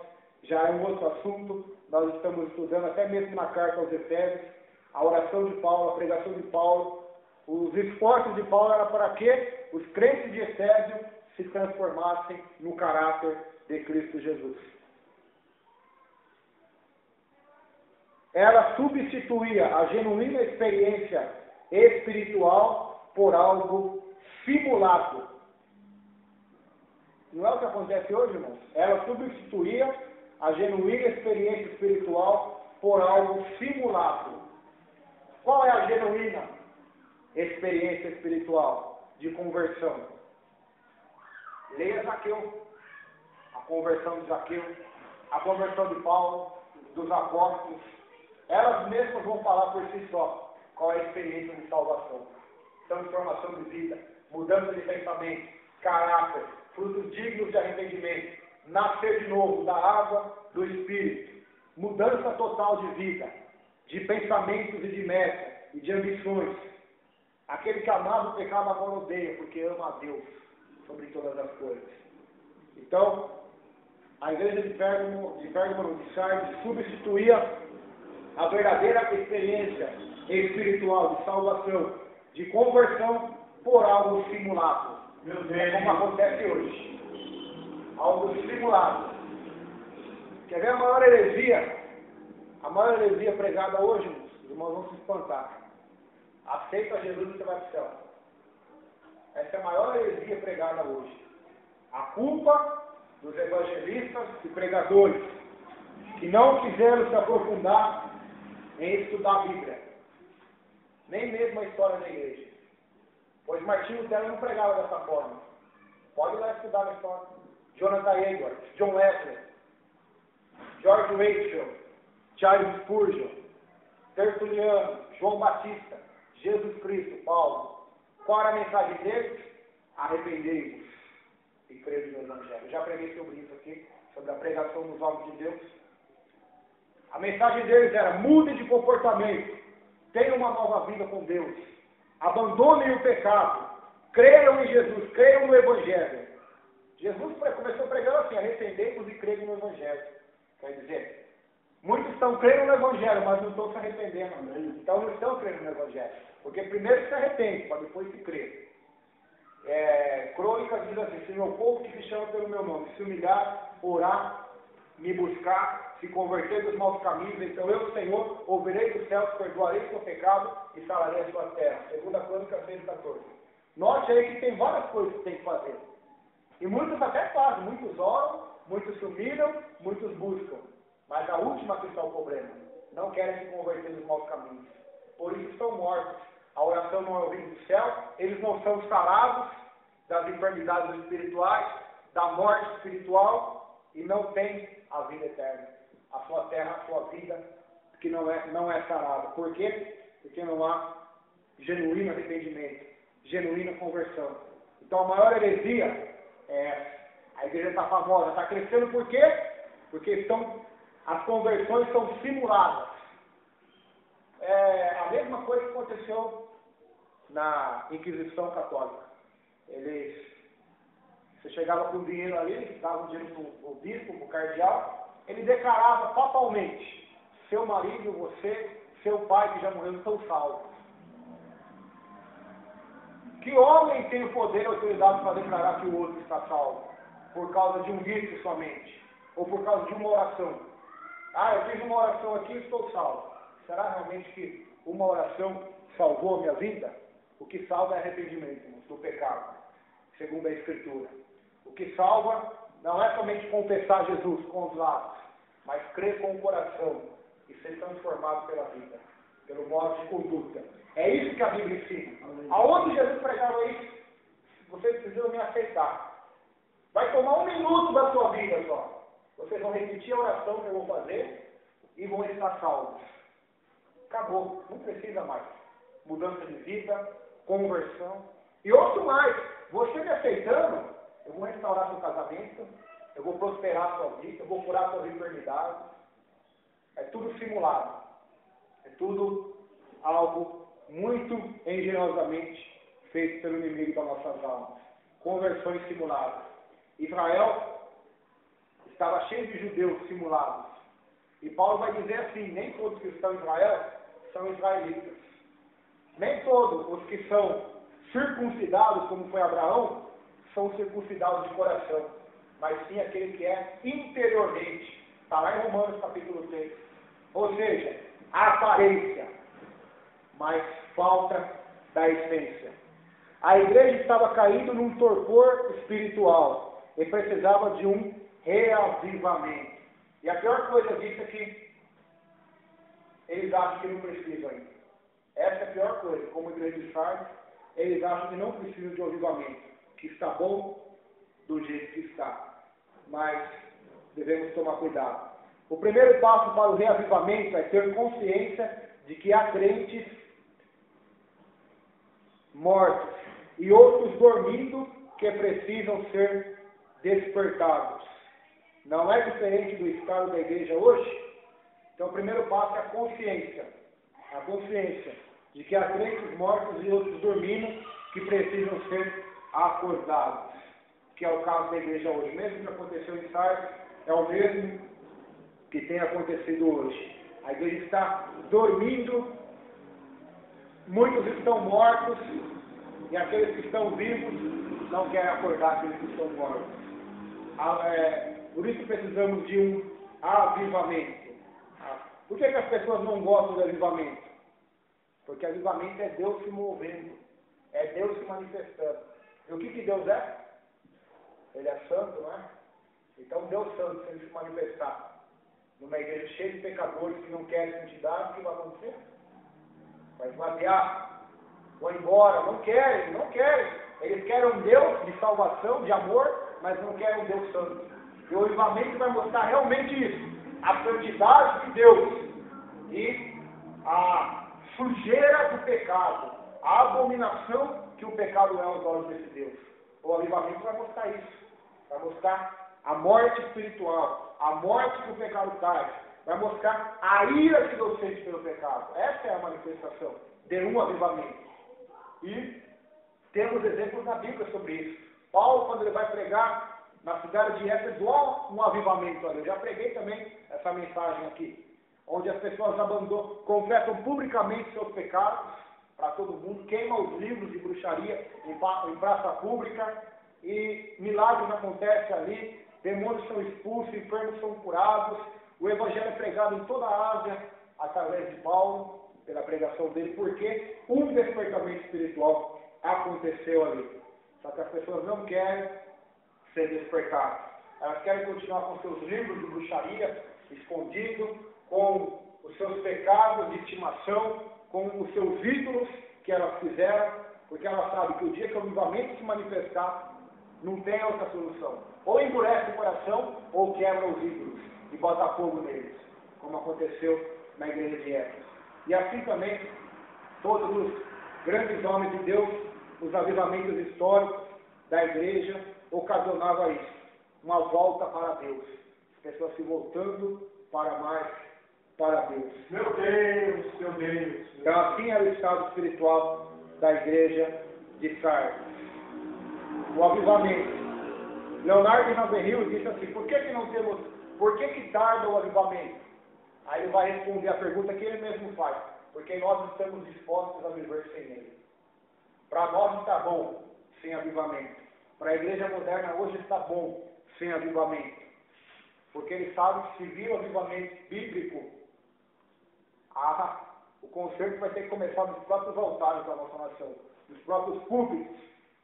já é um outro assunto, nós estamos estudando até mesmo na carta aos Efésios, a oração de Paulo, a pregação de Paulo, os esforços de Paulo era para que os crentes de Efésio se transformassem no caráter de Cristo Jesus. Ela substituía a genuína experiência espiritual por algo simulado. Não é o que acontece hoje, irmãos? Ela substituía a genuína experiência espiritual por algo simulado. Qual é a genuína experiência espiritual de conversão? Leia Zaqueu. A conversão de Zaqueu, a conversão de Paulo, dos apóstolos. Elas mesmas vão falar por si só qual é a experiência de salvação. Transformação de vida, mudança de pensamento, caráter, frutos dignos de arrependimento, nascer de novo da água, do Espírito, mudança total de vida, de pensamentos e de metas e de ambições. Aquele que amava o pecado agora odeia, porque ama a Deus sobre todas as coisas. Então, a igreja de Pérgamo, de Sardes, substituía a verdadeira experiência espiritual de salvação de conversão por algo simulado. Meu Deus. É como acontece hoje. Algo simulado. Quer ver a maior heresia? A maior heresia pregada hoje, os irmãos vão se espantar. Aceita Jesus e você vai para o céu. Essa é a maior heresia pregada hoje. A culpa dos evangelistas e pregadores que não quiseram se aprofundar em estudar a Bíblia. Nem mesmo a história da igreja. Pois Martinho Lutero não pregava dessa forma. Pode ir lá estudar a história. Jonathan Edwards, John Wesley, George Rachel, Charles Spurgeon, Tertuliano, João Batista, Jesus Cristo, Paulo. Qual era a mensagem deles? Arrependei-vos e crede no Evangelho. Eu já preguei sobre isso aqui, sobre a pregação dos homens de Deus. A mensagem deles era: mudem de comportamento, tenham uma nova vida com Deus, abandonem o pecado, creiam em Jesus, creiam no Evangelho. Jesus começou pregando assim: arrependei-vos e creiam no Evangelho. Quer dizer, muitos estão crendo no Evangelho, mas não estão se arrependendo. Então não estão crendo no Evangelho. Porque primeiro se arrepende, para depois se crer. Crônicas diz assim: se meu povo que se chama pelo meu nome se humilhar, orar, me buscar, se converter dos maus caminhos, então eu, Senhor, ouvirei dos céus, perdoarei o seu pecado e sararei a sua terra. Segunda Crônica 6,14. Note aí que tem várias coisas que tem que fazer. E muitos até fazem, muitos oram, muitos se humilham, muitos buscam. Mas a última que está o problema: não querem se converter dos maus caminhos. Por isso estão mortos. A oração não é ouvida do céu, eles não são sarados das enfermidades espirituais, da morte espiritual, e não têm a vida eterna. A sua terra, a sua vida, que não é sarada. Por quê? Porque não há genuíno arrependimento, genuína conversão. Então a maior heresia é essa. A igreja está famosa, está crescendo por quê? Porque as conversões são simuladas. A mesma coisa que aconteceu na Inquisição Católica. Você chegava com dinheiro ali, dava o dinheiro para o bispo, para o cardeal, ele declarava papalmente: seu marido, você, seu pai que já morreu, estão salvos. Que homem tem o poder e a autoridade para declarar que o outro está salvo? Por causa de um vício somente, ou por causa de uma oração. Eu fiz uma oração aqui e estou salvo. Será realmente que uma oração salvou a minha vida? O que salva é arrependimento do pecado, segundo a Escritura. O que salva não é somente confessar Jesus com os lábios, mas crer com o coração e ser transformado pela vida, pelo modo de conduta. É isso que a Bíblia ensina. Aonde Jesus pregava isso? Vocês precisam me aceitar. Vai tomar 1 minuto da sua vida só. Vocês vão repetir a oração que eu vou fazer e vão estar salvos. Acabou, não precisa mais. Mudança de vida, conversão. E outro mais, você me aceitando, eu vou restaurar seu casamento, eu vou prosperar sua vida, eu vou curar suas enfermidades. É tudo simulado. É tudo algo muito engenhosamente feito pelo inimigo das nossas almas. Conversões simuladas. Israel estava cheio de judeus simulados. E Paulo vai dizer assim: nem todos que estão em Israel são israelitas. Nem todos os que são circuncidados, como foi Abraão, são circuncidados de coração. Mas sim aquele que é interiormente. Está lá em Romanos capítulo 3. Ou seja, a aparência, mas falta da essência. A igreja estava caindo num torpor espiritual e precisava de um reavivamento. E a pior coisa disso é que eles acham que não precisam ainda. Essa é a pior coisa. Como a igreja de Sardes, eles acham que não precisam de um avivamento, que está bom do jeito que está. Mas devemos tomar cuidado. O primeiro passo para o reavivamento é ter consciência de que há crentes mortos e outros dormindo que precisam ser despertados. Não é diferente do estado da igreja hoje? Então o primeiro passo é a consciência. A consciência de que há crentes mortos e outros dormindo que precisam ser acordados. Que é o caso da igreja hoje. Mesmo que aconteceu em Sardes, é o mesmo que tem acontecido hoje. A igreja está dormindo muitos estão mortos e aqueles que estão vivos não querem acordar aqueles que estão mortos. Por isso precisamos de um avivamento. Por que as pessoas não gostam de avivamento? Porque avivamento é Deus se movendo, é Deus se manifestando. E o que Deus é? Ele é santo, não é? Então Deus santo, se ele se manifestar numa igreja cheia de pecadores que não querem santidade, o que vai acontecer? Vai esvaziar, vão embora, não querem. Eles querem um Deus de salvação, de amor, mas não querem um Deus santo. E o avivamento vai mostrar realmente isso, a santidade de Deus e a sujeira do pecado, a abominação que o pecado é aos olhos desse Deus. O avivamento vai mostrar isso, vai mostrar a morte espiritual, a morte que o pecado traz, vai mostrar a ira que Deus sente pelo pecado. Essa é a manifestação de um avivamento. E temos exemplos na Bíblia sobre isso. Paulo, quando ele vai pregar na cidade de Éfeso, há um avivamento ali. Eu já preguei também essa mensagem aqui, onde as pessoas confessam publicamente seus pecados para todo mundo, queimam os livros de bruxaria em praça pública, e milagres acontecem ali, demônios são expulsos, enfermos são curados, o evangelho é pregado em toda a Ásia, através de Paulo, pela pregação dele, porque um despertamento espiritual aconteceu ali. Só que as pessoas não querem ser despertadas. Elas querem continuar com seus livros de bruxaria, escondidos, com os seus pecados de estimação, com os seus ídolos que elas fizeram, porque elas sabem que o dia que o avivamento se manifestar, não tem outra solução. Ou endurece o coração, ou quebra os ídolos e bota fogo neles, como aconteceu na igreja de Éfeso. E assim também, todos os grandes homens de Deus, os avivamentos históricos da igreja, ocasionavam isso, uma volta para Deus. As pessoas se voltando para Deus. Meu Deus, meu Deus. Então assim era o estado espiritual da igreja de Sardes. O avivamento. Leonardo de Ravenhill disse assim, por que tarda o avivamento? Aí ele vai responder a pergunta que ele mesmo faz, porque nós estamos dispostos a viver sem ele. Para nós está bom sem avivamento. Para a igreja moderna hoje está bom sem avivamento. Porque ele sabe que se vir o avivamento bíblico, o conserto vai ter que começar nos próprios altares da nossa nação, nos próprios púlpitos,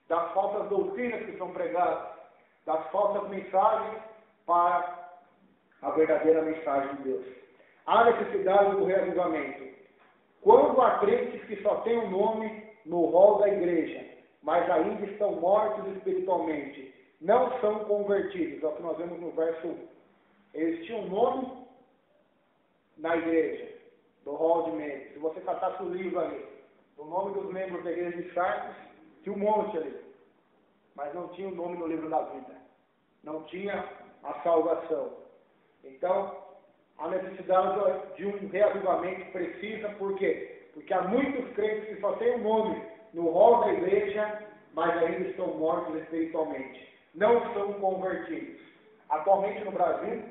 das falsas doutrinas que são pregadas, das falsas mensagens para a verdadeira mensagem de Deus. Há necessidade do reavivamento. Quando há crentes que só têm um nome no rol da igreja, mas ainda estão mortos espiritualmente, não são convertidos, é o que nós vemos no verso 1. Eles tinham um nome na igreja, do rol de membros. Se você catasse o livro ali, o nome dos membros da igreja de Sardes, tinha um monte ali, mas não tinha o nome no livro da vida, não tinha a salvação. Então, a necessidade de um reavivamento precisa, por quê? Porque há muitos crentes que só têm um nome no rol da igreja, mas ainda estão mortos espiritualmente, não são convertidos. Atualmente no Brasil,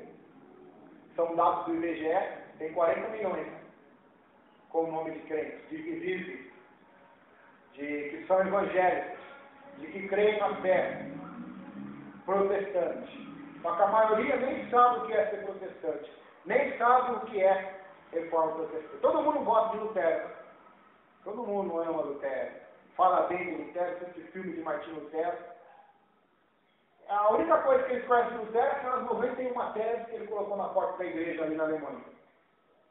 são dados do IBGE, tem 40 milhões com o nome de crentes, de que vivem, de que são evangélicos, de que creem na fé protestante. Só que a maioria nem sabe o que é ser protestante, nem sabe o que é reforma protestante. Todo mundo gosta de Lutero, todo mundo ama Lutero, fala bem de Lutero, assiste filme de Martinho Lutero. A única coisa que eles conhecem de Lutero é aquelas 91 teses que ele colocou na porta da igreja ali na Alemanha.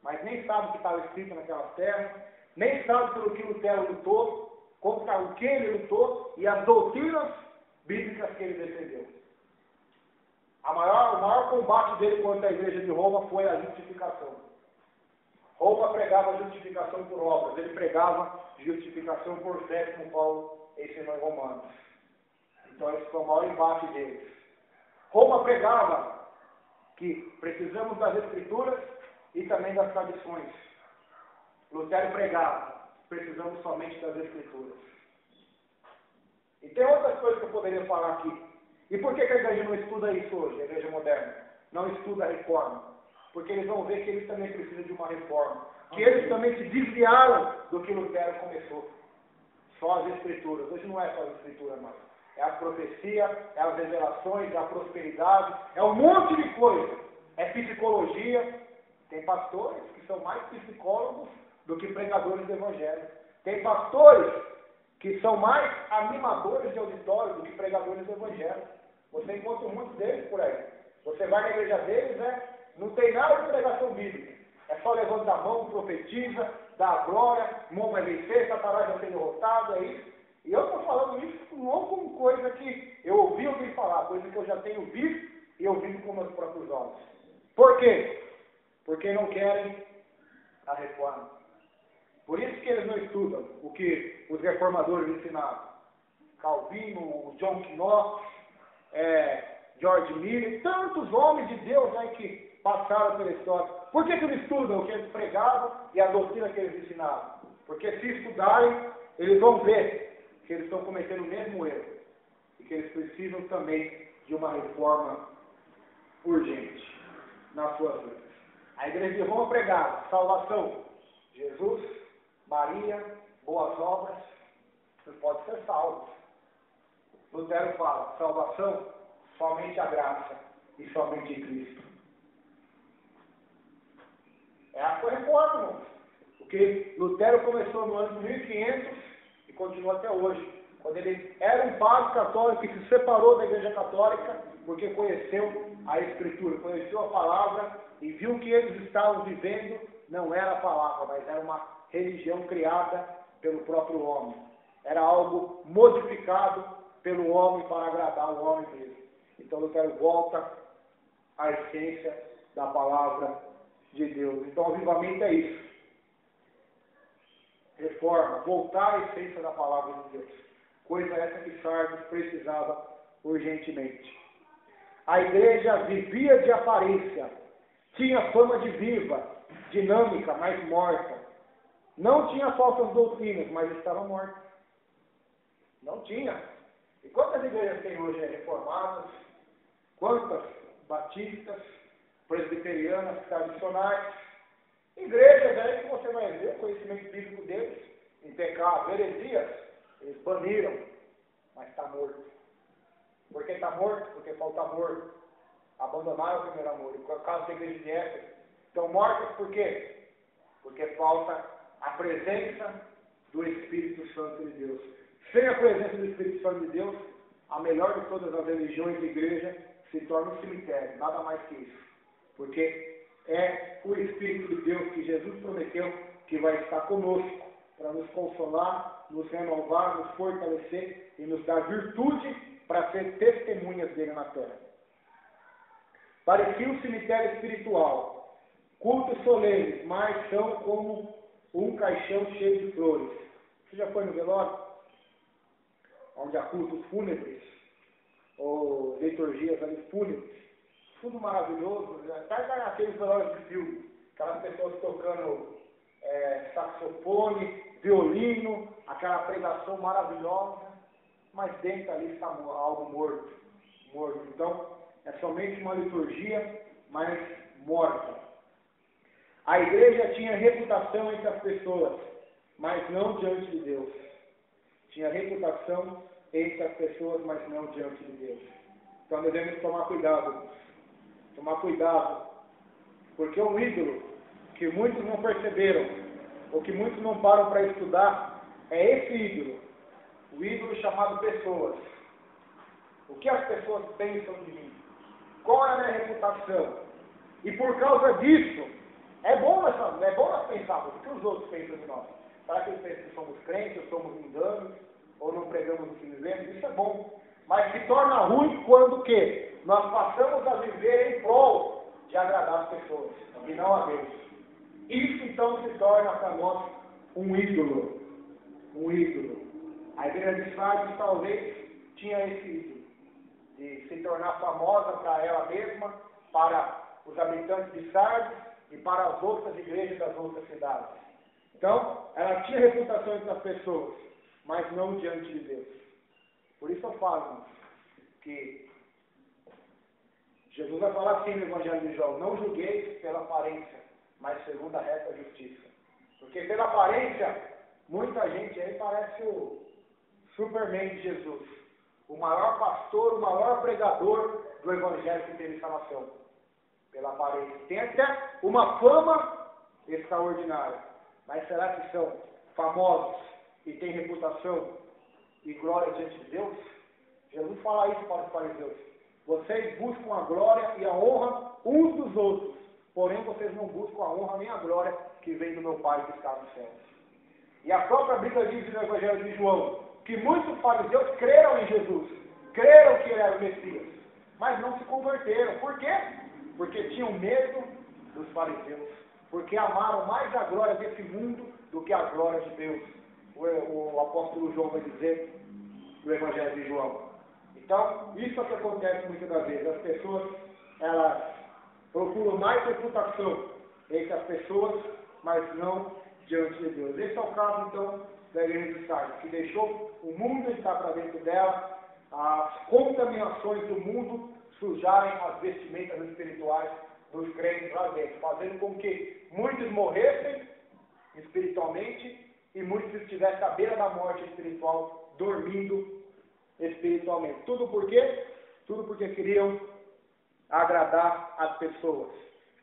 Mas nem sabe o que estava escrito naquelas teses, nem sabe pelo que Lutero lutou, contra o que ele lutou e as doutrinas bíblicas que ele defendeu. O maior combate dele contra a igreja de Roma foi a justificação. Roma pregava a justificação por obras, ele pregava justificação por fé, como Paulo ensinou em Romanos. Então esse foi o maior embate deles. Roma pregava que precisamos das Escrituras e também das tradições. Lutero pregava, precisamos somente das Escrituras. E tem outras coisas que eu poderia falar aqui. E por que a igreja não estuda isso hoje, a igreja moderna? Não estuda a reforma. porque eles vão ver que eles também precisam de uma reforma, que eles também se desviaram do que Lutero começou. Só as escrituras. Hoje não é só as escrituras mais. É a profecia, é as revelações, é a prosperidade, é um monte de coisa. É psicologia. Tem pastores que são mais psicólogos do que pregadores do evangelho. Tem pastores que são mais animadores de auditório do que pregadores do evangelho. Você encontra muitos deles por aí. Você vai na igreja deles, não tem nada de pregação bíblica. É só levanta a mão, profetiza, dá a glória, mão vai vencer, Satanás já tem derrotado, é isso. E eu estou falando isso não como coisa que eu ouvi falar, coisa que eu já tenho visto e ouvido com meus próprios olhos. Por quê? Porque não querem a reforma. Por isso que eles não estudam o que os reformadores ensinaram. Calvino, o John Knox, George Miller, tantos homens de Deus aí que passaram pela história. Por que não estudam o que eles pregavam e a doutrina que eles ensinavam? Porque se estudarem, eles vão ver que eles estão cometendo o mesmo erro e que eles precisam também de uma reforma urgente nas suas vidas. A igreja de Roma pregava salvação, Jesus, Maria, boas obras, você pode ser salvo. Lutero fala, salvação, somente a graça e somente em Cristo. É a sua reforma, irmãos. Porque Lutero começou no ano de 1500 e continua até hoje. Quando ele era um padre católico que se separou da igreja católica porque conheceu a Escritura, conheceu a palavra e viu que eles estavam vivendo não era a palavra, mas era uma religião criada pelo próprio homem. Era algo modificado pelo homem para agradar o homem mesmo. Então Lutero volta à essência da palavra de Deus. Então o avivamento é isso. Reforma, voltar à essência da palavra de Deus. Coisa essa que Sardes precisava urgentemente. A igreja vivia de aparência, tinha fama de viva, dinâmica, mas morta. Não tinha falsas doutrinas, mas estava morta. Não tinha. E quantas igrejas tem hoje reformadas? Quantas batistas, presbiterianas, tradicionais? Igrejas aí que você vai ver o conhecimento bíblico deles, em pecado, heresias, eles baniram, mas está morto. Por que está morto? Porque falta amor. Abandonaram o primeiro amor. E por causa da igreja de Éfeso, estão mortas por quê? Porque falta a presença do Espírito Santo de Deus. Sem a presença do Espírito Santo de Deus, a melhor de todas as religiões de igreja se torna um cemitério, nada mais que isso. Porque é o Espírito de Deus que Jesus prometeu que vai estar conosco para nos consolar, nos renovar, nos fortalecer e nos dar virtude para ser testemunhas dele na terra. Parecia um cemitério espiritual, cultos solenes, mas são como um caixão cheio de flores. Você já foi no velório? Onde há cultos fúnebres, ou liturgias ali fúnebres. Tudo maravilhoso, até aqueles velórios de filme, aquelas pessoas tocando saxofone, violino, aquela pregação maravilhosa, mas dentro ali está algo morto. Então, é somente uma liturgia, mas morta. A igreja tinha reputação entre as pessoas, mas não diante de Deus. Tinha reputação entre as pessoas, mas não diante de Deus. Então devemos tomar cuidado. Tomar cuidado. Porque um ídolo que muitos não perceberam, ou que muitos não param para estudar, é esse ídolo. O ídolo chamado pessoas. O que as pessoas pensam de mim? Qual é a minha reputação? E por causa disso, é bom nós pensarmos o que os outros pensam de nós. Será que eles pensam que somos crentes, ou somos mundanos, ou não pregamos o que vivemos? Isso é bom. Mas se torna ruim quando que nós passamos a viver em prol de agradar as pessoas, e não a Deus. Isso então se torna para nós um ídolo. Um ídolo. A igreja de Sardes talvez tinha esse ídolo, de se tornar famosa para ela mesma, para os habitantes de Sardes e para as outras igrejas das outras cidades. Então, ela tinha reputação entre as pessoas, mas não diante de Deus. Por isso eu falo que Jesus vai falar assim no Evangelho de João: não julgueis pela aparência, mas segundo a reta justiça. Porque pela aparência, muita gente aí parece o Superman de Jesus, o maior pastor, o maior pregador do Evangelho que teve salvação. Pela aparência. Tem até uma fama extraordinária. Mas será que são famosos e têm reputação e glória diante de Deus? Jesus fala isso para os fariseus: vocês buscam a glória e a honra uns dos outros, porém vocês não buscam a honra nem a glória que vem do meu Pai que está nos céus. E a própria Bíblia diz no Evangelho de João que muitos fariseus creram em Jesus, creram que ele era o Messias, mas não se converteram. Por quê? Porque tinham medo dos fariseus, porque amaram mais a glória desse mundo do que a glória de Deus. O apóstolo João vai dizer no Evangelho de João. Então, isso é o que acontece muitas das vezes. As pessoas, elas procuram mais reputação entre as pessoas, mas não diante de Deus. Esse é o caso, então, da igreja de Sardes, que deixou o mundo entrar para dentro dela, as contaminações do mundo sujarem as vestimentas espirituais dos crentes lá dentro, fazendo com que muitos morressem espiritualmente e muitos estivessem à beira da morte espiritual, dormindo espiritualmente. Tudo por quê? Tudo porque queriam agradar as pessoas,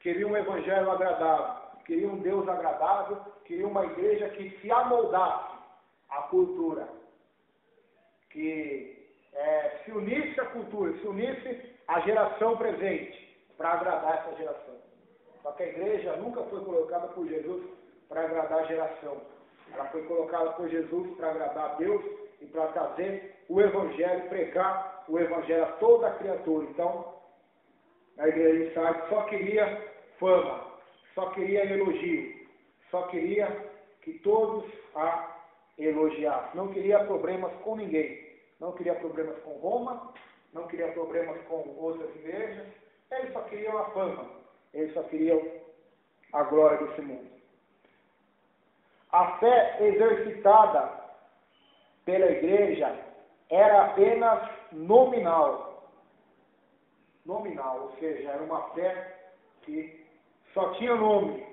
queriam um evangelho agradável, queriam um Deus agradável, queriam uma igreja que se amoldasse à cultura, que se unisse à cultura, se unisse à geração presente, para agradar essa geração. Só que a igreja nunca foi colocada por Jesus para agradar a geração. Ela foi colocada por Jesus para agradar a Deus e para trazer o evangelho, pregar o evangelho a toda a criatura. Então, a igreja de Sardes só queria fama, só queria elogio, só queria que todos a elogiassem. Não queria problemas com ninguém. Não queria problemas com Roma, não queria problemas com outras igrejas. Eles só queriam a fama, eles só queriam a glória desse mundo. A fé exercitada pela igreja era apenas nominal. Nominal, ou seja, era uma fé que só tinha nome,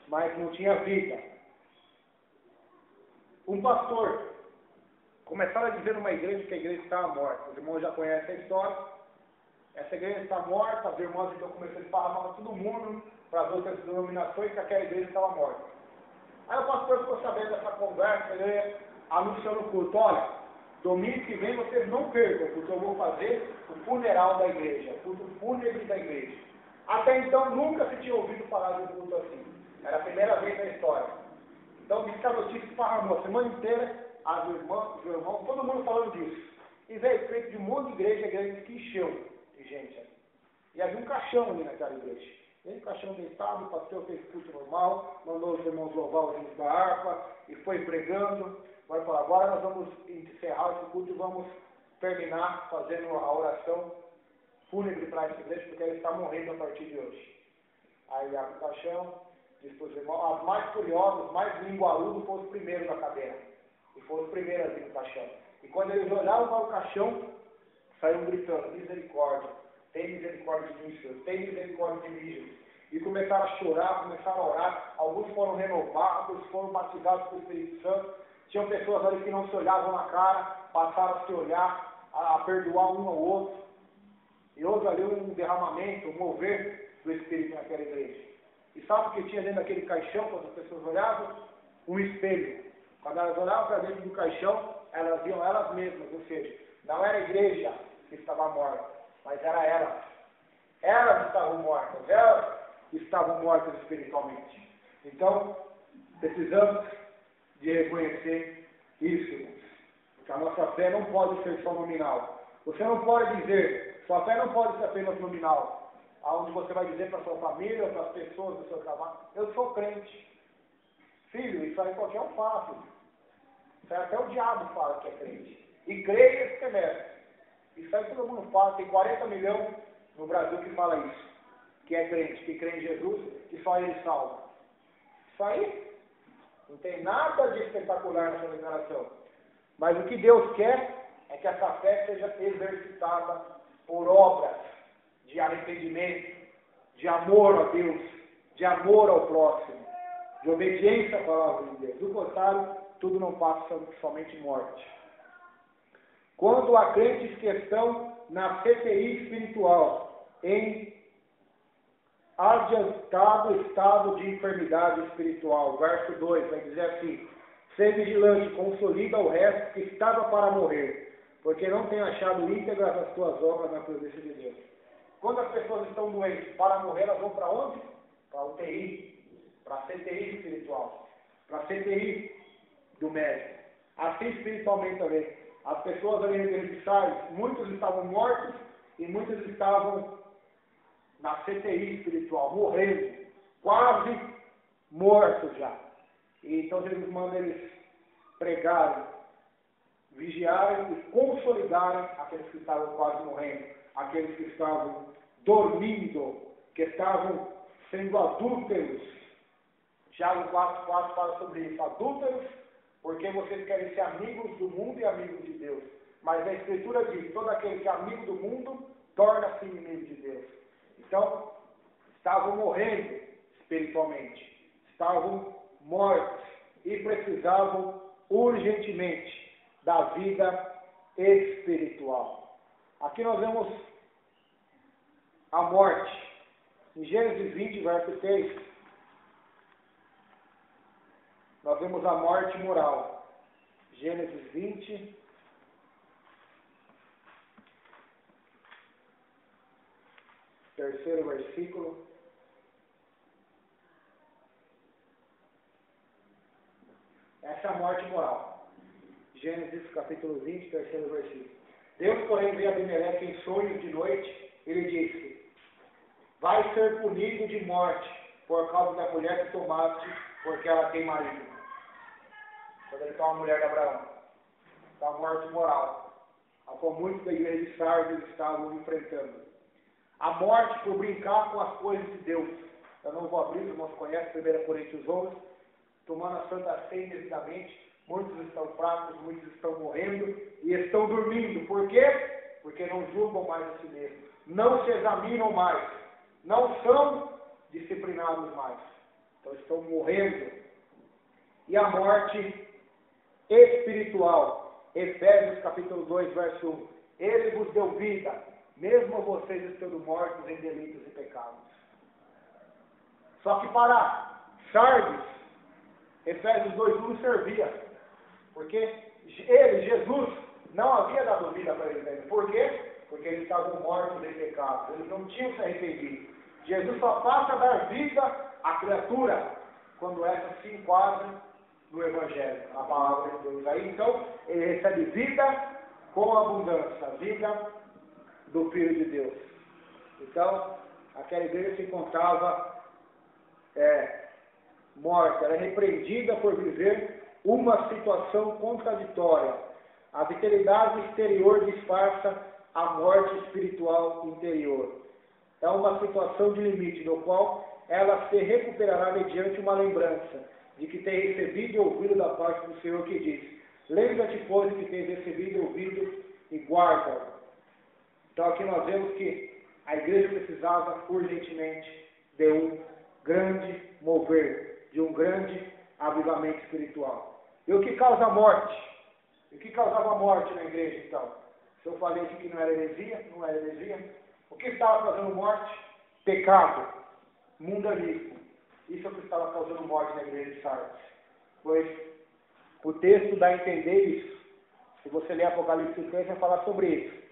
mas não tinha vida. Um pastor começaram a dizer numa igreja que a igreja estava morta. Os irmãos já conhecem a história. Essa igreja está morta, os irmãos então começaram a falar para todo mundo, para as outras denominações, que aquela igreja estava morta. Aí o pastor ficou sabendo dessa conversa, ele anunciou no culto: olha, domingo que vem vocês não percam, porque eu vou fazer o funeral da igreja, o culto fúnebre da igreja. Até então nunca se tinha ouvido falar de um culto assim. Era a primeira vez na história. Então disse que a notícia esparramou a semana inteira, as irmãs, os irmãos, todo mundo falando disso. E veio feito de um monte de igreja, a igreja que encheu de gente ali. E havia um caixão ali naquela igreja. E aí o caixão deitado, o pastor fez culto normal, mandou os irmãos louvar os hinos da harpa, e foi pregando. Vai falar: agora nós vamos encerrar esse culto e vamos terminar fazendo a oração fúnebre para essa igreja, porque ela está morrendo a partir de hoje. Aí abre o caixão, diz para os irmãos, as mais curiosas, mais linguarudos foram os primeiros da cadeira. E foram os primeiros ali no caixão. E quando eles olharam para o caixão, saíram gritando: misericórdia, tem misericórdia de mim, Senhor, tem misericórdia de mim. E começaram a chorar, começaram a orar. Alguns foram renovados, foram batizados pelo Espírito Santo. Tinham pessoas ali que não se olhavam na cara, passaram a se olhar, a perdoar um ao outro. E houve ali um derramamento, um mover do Espírito naquela igreja. E sabe o que tinha dentro daquele caixão, quando as pessoas olhavam? Um espelho. Quando elas olhavam para dentro do caixão, elas viam elas mesmas, ou seja, não era a igreja que estava morta, mas era elas. Elas estavam mortas, elas estavam mortas espiritualmente. Então, precisamos de reconhecer isso, irmãos. Porque a nossa fé não pode ser só nominal. Você não pode dizer, sua fé não pode ser apenas nominal, aonde você vai dizer para a sua família, para as pessoas do seu trabalho: eu sou crente. Filho, isso aí qualquer um fala, filho. Isso aí até o diabo fala que é crente. E creia que merece. Isso aí todo mundo fala. Tem 40 milhões no Brasil que fala isso. Que é crente, que crê em Jesus, que só ele salva. Isso aí não tem nada de espetacular nessa declaração. Mas o que Deus quer é que essa fé seja exercitada por obras de arrependimento, de amor a Deus, de amor ao próximo, de obediência à palavra de Deus. Do contrário, tudo não passa somente morte. Quando há crentes que estão na CTI espiritual, em adiantado estado de enfermidade espiritual, verso 2, vai dizer assim: ser vigilante, consolida o resto que estava para morrer, porque não tem achado íntegras as tuas obras na presença de Deus. Quando as pessoas estão doentes para morrer, elas vão para onde? Para a UTI, para a CTI espiritual, para a CTI do médico. Assim espiritualmente também. As pessoas ali na igreja de Sardes, muitos estavam mortos e muitos estavam na CTI espiritual, morrendo, quase mortos já. E então Jesus manda eles pregarem, vigiarem e consolidarem aqueles que estavam quase morrendo, aqueles que estavam dormindo, que estavam sendo adúlteros. Tiago 4,4 fala sobre isso. Adúlteros, porque vocês querem ser amigos do mundo e amigos de Deus. Mas a Escritura diz: todo aquele que é amigo do mundo torna-se inimigo de Deus. Então, estavam morrendo espiritualmente, estavam mortos e precisavam urgentemente da vida espiritual. Aqui nós vemos a morte. Em Gênesis 20, verso 3, nós vemos a morte moral. Gênesis 20, terceiro versículo. Essa é a morte moral. Gênesis capítulo 20, terceiro versículo. Deus, porém, veio a Abimeleque em sonho de noite e lhe disse: vai ser punido de morte por causa da mulher que tomaste, porque ela tem marido. Quando ele toma a mulher de Abraão, está a morte moral, a qual muitos da igreja de Sardes estavam enfrentando. A morte por brincar com as coisas de Deus. Eu não vou abrir, os irmãos conhecem 1 Coríntios 11, tomando a Santa Ceia indevidamente. Muitos estão fracos, muitos estão morrendo e estão dormindo. Por quê? Porque não julgam mais a si mesmos, não se examinam mais, não são disciplinados mais. Então estão morrendo. E a morte espiritual. Efésios capítulo 2, verso 1. Ele vos deu vida, mesmo vocês estando mortos em delitos e pecados. Só que para Sardes, Efésios 2:1 servia. Porque ele, Jesus, não havia dado vida para eles ainda. Por quê? Porque eles estavam mortos em pecados. Eles não tinham se arrependido. Jesus só passa a dar vida à criatura quando essa se enquadra no Evangelho, na palavra de Deus. Aí então ele recebe vida com abundância, a vida do Filho de Deus. Então, aquela igreja se encontrava morta, era repreendida por viver uma situação contraditória. A vitalidade exterior disfarça a morte espiritual interior. É uma situação de limite, no qual ela se recuperará mediante uma lembrança de que tem recebido e ouvido da parte do Senhor, que diz: lembra-te, pois, que tens recebido e ouvido, e guarda. Então aqui nós vemos que a igreja precisava urgentemente de um grande mover, de um grande avivamento espiritual. E o que causa a morte? E o que causava a morte na igreja, então? Se eu falei aqui que não era heresia, não era heresia. O que estava causando morte? Pecado, mundanismo. Isso é o que estava causando morte na igreja de Sardes. Pois o texto dá a entender isso. Se você ler Apocalipse 3, vai falar sobre isso.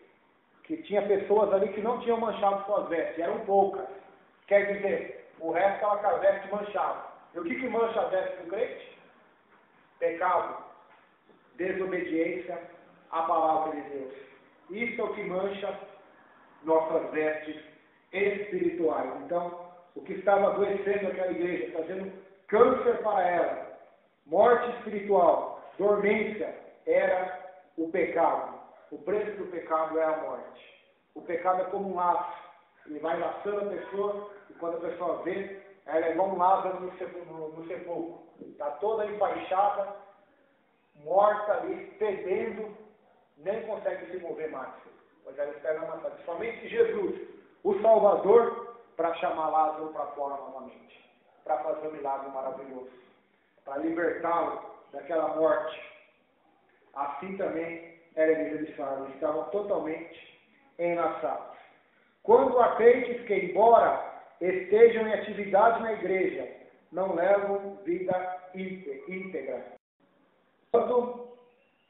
Que tinha pessoas ali que não tinham manchado suas vestes, eram poucas. Quer dizer, o resto estava com a veste manchada. E o que mancha a veste do crente? Pecado, desobediência à palavra de Deus. Isso é o que mancha nossas vestes espirituais. Então, o que estava adoecendo aquela igreja, trazendo câncer para ela, morte espiritual, dormência, era o pecado. O preço do pecado é a morte. O pecado é como um laço. Ele vai laçando a pessoa, e quando a pessoa vê, ela é igual um Lázaro no sepulcro. Está toda empaixada, morta ali, fedendo, nem consegue se mover mais. Pois ela espera matar. Somente Jesus o Salvador para chamar Lázaro para fora novamente, para fazer um milagre maravilhoso, para libertá-lo daquela morte. Assim também era a igreja de Sardes, estavam totalmente enlaçados. Quando há crentes que, embora estejam em atividade na igreja, não levam vida íntegra. Quando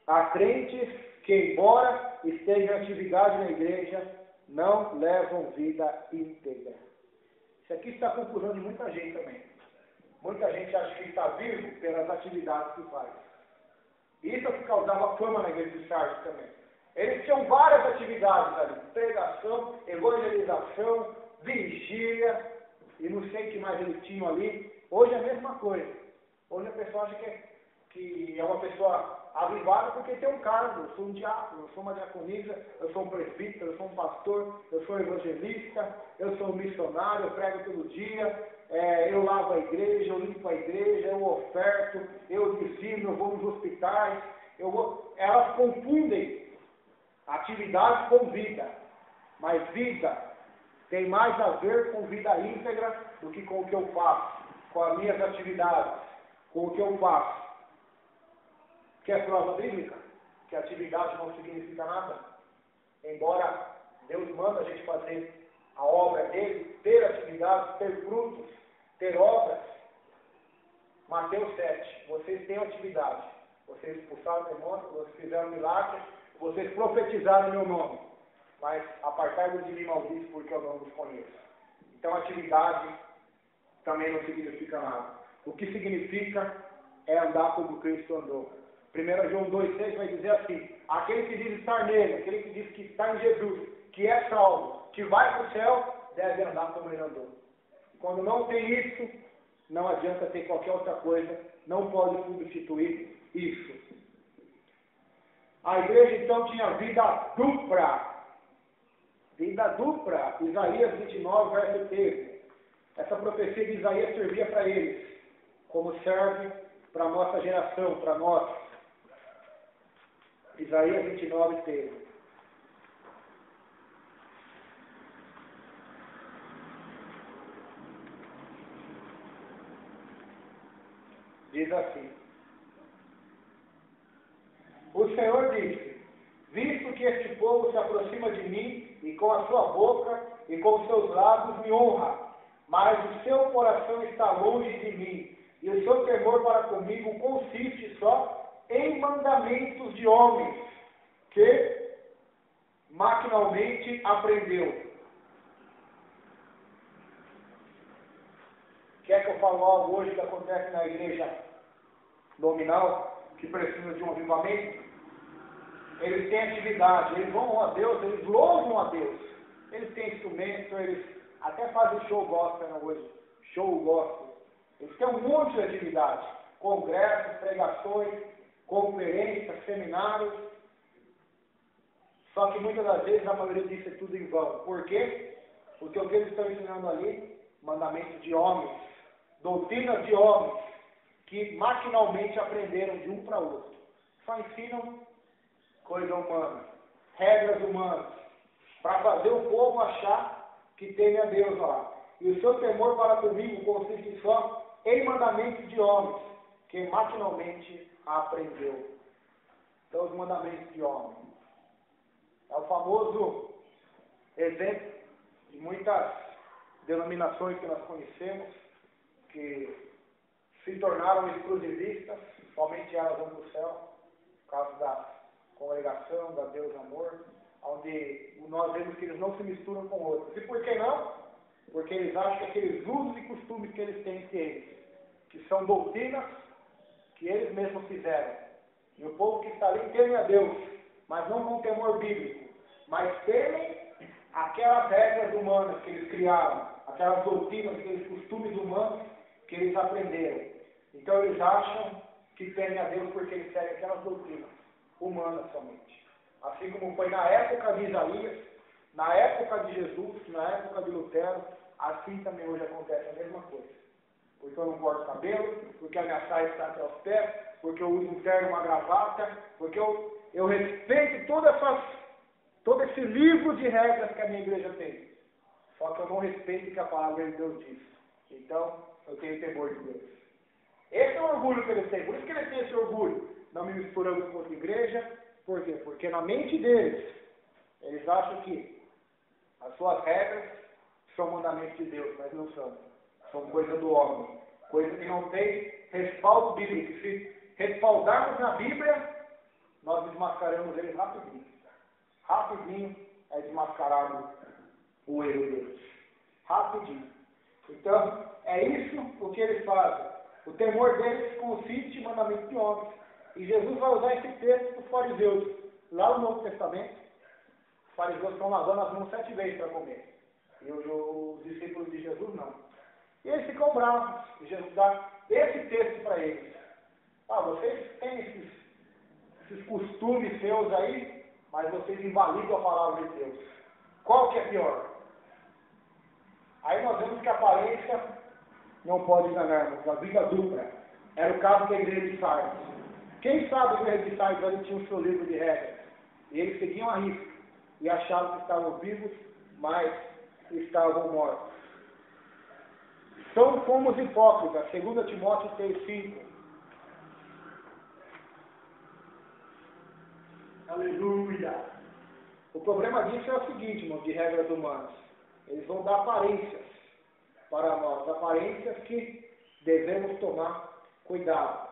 há crentes que, embora estejam em atividade na igreja, não levam vida íntegra. Isso aqui está a conclusão de muita gente também. Muita gente acha que está vivo pelas atividades que faz. Isso é o que causava fama na igreja de Sardes também. Eles tinham várias atividades ali: pregação, evangelização, vigília, e não sei o que mais eles tinham ali. Hoje é a mesma coisa. Hoje a pessoa acha que é uma pessoa avivada porque tem um cargo. Eu sou um diácono, eu sou uma diaconisa, eu sou um presbítero, eu sou um pastor, eu sou evangelista, eu sou um missionário, eu prego todo dia, eu lavo a igreja, eu limpo a igreja, eu oferto, eu dizimo, eu vou nos hospitais. Elas confundem atividade com vida. Mas vida tem mais a ver com vida íntegra do que com o que eu faço, com as minhas atividades, com o que eu faço. Que é prova bíblica, que atividade não significa nada. Embora Deus manda a gente fazer a obra dele, ter atividades, ter frutos, ter obras. Mateus 7, vocês têm atividade. Vocês expulsaram demônios, vocês fizeram milagres, vocês profetizaram em meu nome. Mas apartai-vos de mim, malditos, porque eu não vos conheço. Então atividade também não significa nada. O que significa é andar como Cristo andou. 1 João 2,6 vai dizer assim: aquele que diz estar nele, aquele que diz que está em Jesus, que é salvo, que vai para o céu, deve andar como ele andou. Quando não tem isso, não adianta ter qualquer outra coisa, não pode substituir isso. A igreja então tinha vida dupla. Vida dupla. Isaías 29, verso 13. Essa profecia de Isaías servia para eles, como serve para a nossa geração, para nós. Isaías 29, 13. Diz assim: o Senhor disse: visto que este povo se aproxima de mim, e com a sua boca e com os seus lábios me honra, mas o seu coração está longe de mim, e o seu temor para comigo consiste só em mandamentos de homens, que maquinalmente aprendeu. Quer que eu fale algo hoje que acontece na igreja nominal, que precisa de um avivamento? Eles têm atividade, eles vão a Deus, eles louvam a Deus. Eles têm instrumento, eles até fazem show gospel hoje, show gospel. Eles têm um monte de atividade, congressos, pregações, conferências, seminários. Só que muitas das vezes a maioria disso é tudo em vão. Por quê? Porque o que eles estão ensinando ali, mandamentos de homens, doutrinas de homens, que maquinalmente aprenderam de um para outro. Só ensinam coisa humana, regras humanas, para fazer o povo achar que teme a Deus lá. E o seu temor para comigo consiste só em mandamentos de homens, que maquinalmente aprendeu. Então, os mandamentos de homens. É o famoso exemplo de muitas denominações que nós conhecemos, que se tornaram exclusivistas, somente elas vão para o céu, por causa da congregação, da Deus Amor, onde nós vemos que eles não se misturam com outros. E por que não? Porque eles acham que aqueles usos e costumes que eles têm entre eles, que são doutrinas que eles mesmos fizeram. E o povo que está ali teme a Deus, mas não com temor bíblico, mas temem aquelas regras humanas que eles criaram, aquelas doutrinas, aqueles costumes humanos que eles aprenderam. Então eles acham que temem a Deus porque eles seguem aquelas doutrinas humanas somente. Assim como foi na época de Isaías, na época de Jesus, na época de Lutero, assim também hoje acontece a mesma coisa. Porque eu não corto cabelo, porque a minha saia está até os pés, porque eu uso um terno e uma gravata, porque eu respeito todo esse livro de regras que a minha igreja tem. só que eu não respeito o que a palavra de Deus diz. Então, eu tenho temor de Deus. Esse é o orgulho que eles têm. Por isso que eles têm esse orgulho. Não me misturamos com outra igreja. Por quê? Porque na mente deles, eles acham que as suas regras são mandamentos de Deus, mas não são. São coisa do homem. Coisa que não tem respaldo bíblico. Se respaldarmos na Bíblia, nós desmascaramos eles rapidinho. Rapidinho é desmascarado o erro deles. Rapidinho. Então, é isso o que eles fazem. O temor deles consiste em mandamento de homens. E Jesus vai usar esse texto para os fariseus. Lá no Novo Testamento, os fariseus estão lavando as mãos 7 vezes para comer. E os discípulos de Jesus não. E eles ficam bravos. E Jesus dá esse texto para eles. Vocês têm esses costumes seus aí, mas vocês invalidam a palavra de Deus. Qual que é pior? Aí nós vemos que a aparência não pode enganar-nos. A vida dupla. Era o caso da igreja de Sardes. Quem sabe a igreja de Sardes ali tinha o seu livro de regras. E eles seguiam a risca. E achavam que estavam vivos, mas estavam mortos. São como os hipócritas. 2 Timóteo 3,5. Aleluia. O problema disso é o seguinte, irmão, de regras humanas. Eles vão dar aparências para nós. Aparências que devemos tomar cuidado.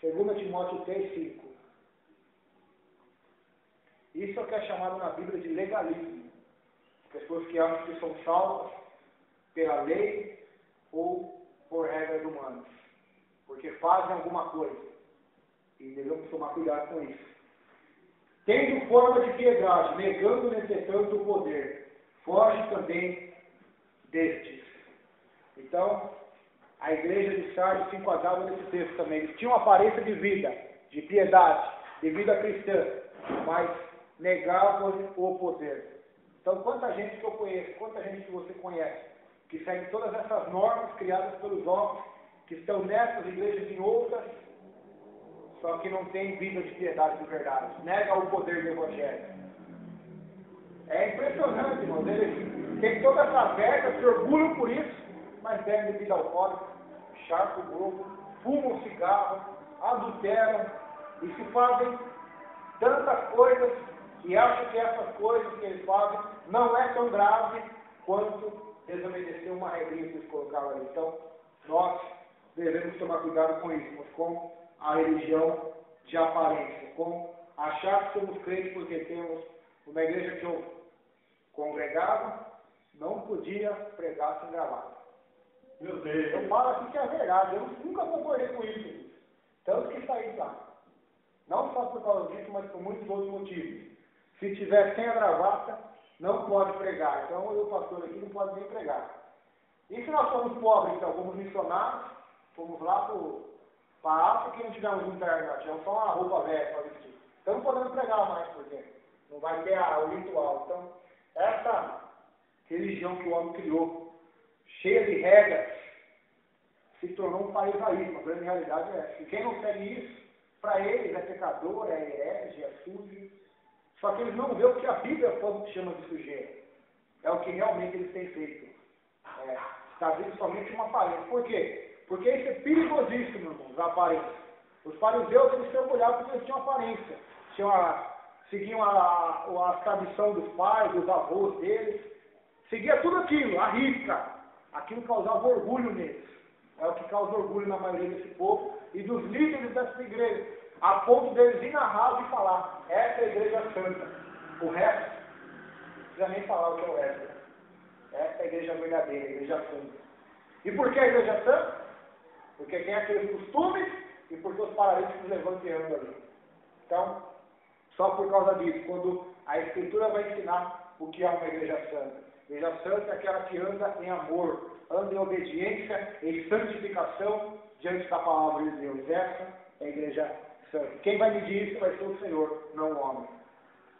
2 Timóteo 3,5. Isso é o que é chamado na Bíblia de legalismo. Pessoas que acham que são salvas pela lei ou por regras humanas. Porque fazem alguma coisa. E devemos tomar cuidado com isso. Tendo forma de piedade, negando, entretanto, o poder. Foge também destes. Então, a igreja de Sardes se enquadrava nesse texto também. Eles tinham aparência de vida, de piedade, de vida cristã, mas negavam o poder. Então, quanta gente que eu conheço, quanta gente que você conhece, que segue todas essas normas criadas pelos homens, que estão nessas igrejas e em outras, só que não tem vida de piedade de verdade. Nega o poder do Evangelho. É impressionante, irmãos. Eles têm toda essa festa, se orgulham por isso, mas bebem bebida alcoólica, charcam o globo, fumam cigarro, adulteram e se fazem tantas coisas e acham que essas coisas que eles fazem não é tão grave quanto desobedecer uma regrinha que eles colocaram ali. Então, nós devemos tomar cuidado com isso, mas com a religião de aparência, com achar que somos crentes porque temos uma igreja que eu congregava, não podia pregar sem gravata. Meu Deus. Eu falo aqui que é verdade, eu nunca concordei com isso, tanto que saí de lá. Não só por causa disso, mas por muitos outros motivos. Se tiver sem a gravata, não pode pregar. Então, eu, pastor aqui, não pode nem pregar. E se nós somos pobres, então, fomos missionários, fomos lá para a África e não tivemos um terno, nós tivemos só uma roupa velha para vestir. Então, não podemos pregar mais, porque não vai ter o ritual. Então, essa religião que o homem criou, cheia de regras, se tornou um farisaísmo. A grande realidade é essa. E quem não segue isso, para eles é pecador, é herege, é sujo. Só que eles não vêem o que a Bíblia chama de sujeira. É o que realmente eles têm feito. Está vendo somente uma aparência. Por quê? Porque isso é perigosíssimo, irmãos, a aparência. Os fariseus, eles se orgulhavam porque eles tinham aparência. Seguiam a tradição dos pais, dos avós deles. Seguia tudo aquilo, a risca. Aquilo causava orgulho neles. É o que causa orgulho na maioria desse povo e dos líderes dessa igreja. A ponto deles ir na rádio e falar, essa é a igreja santa. O resto, não precisa nem falar o que é o resto. Essa é a igreja verdadeira, a igreja santa. E por que a igreja santa? Porque tem aqueles costumes e porque os paralíticos levantam e andam ali. Então, só por causa disso, quando a Escritura vai ensinar o que é uma igreja santa. Igreja santa é aquela que anda em amor, anda em obediência, em santificação diante da palavra de Deus. Essa é a igreja santa. Quem vai medir isso vai ser o Senhor, não o homem.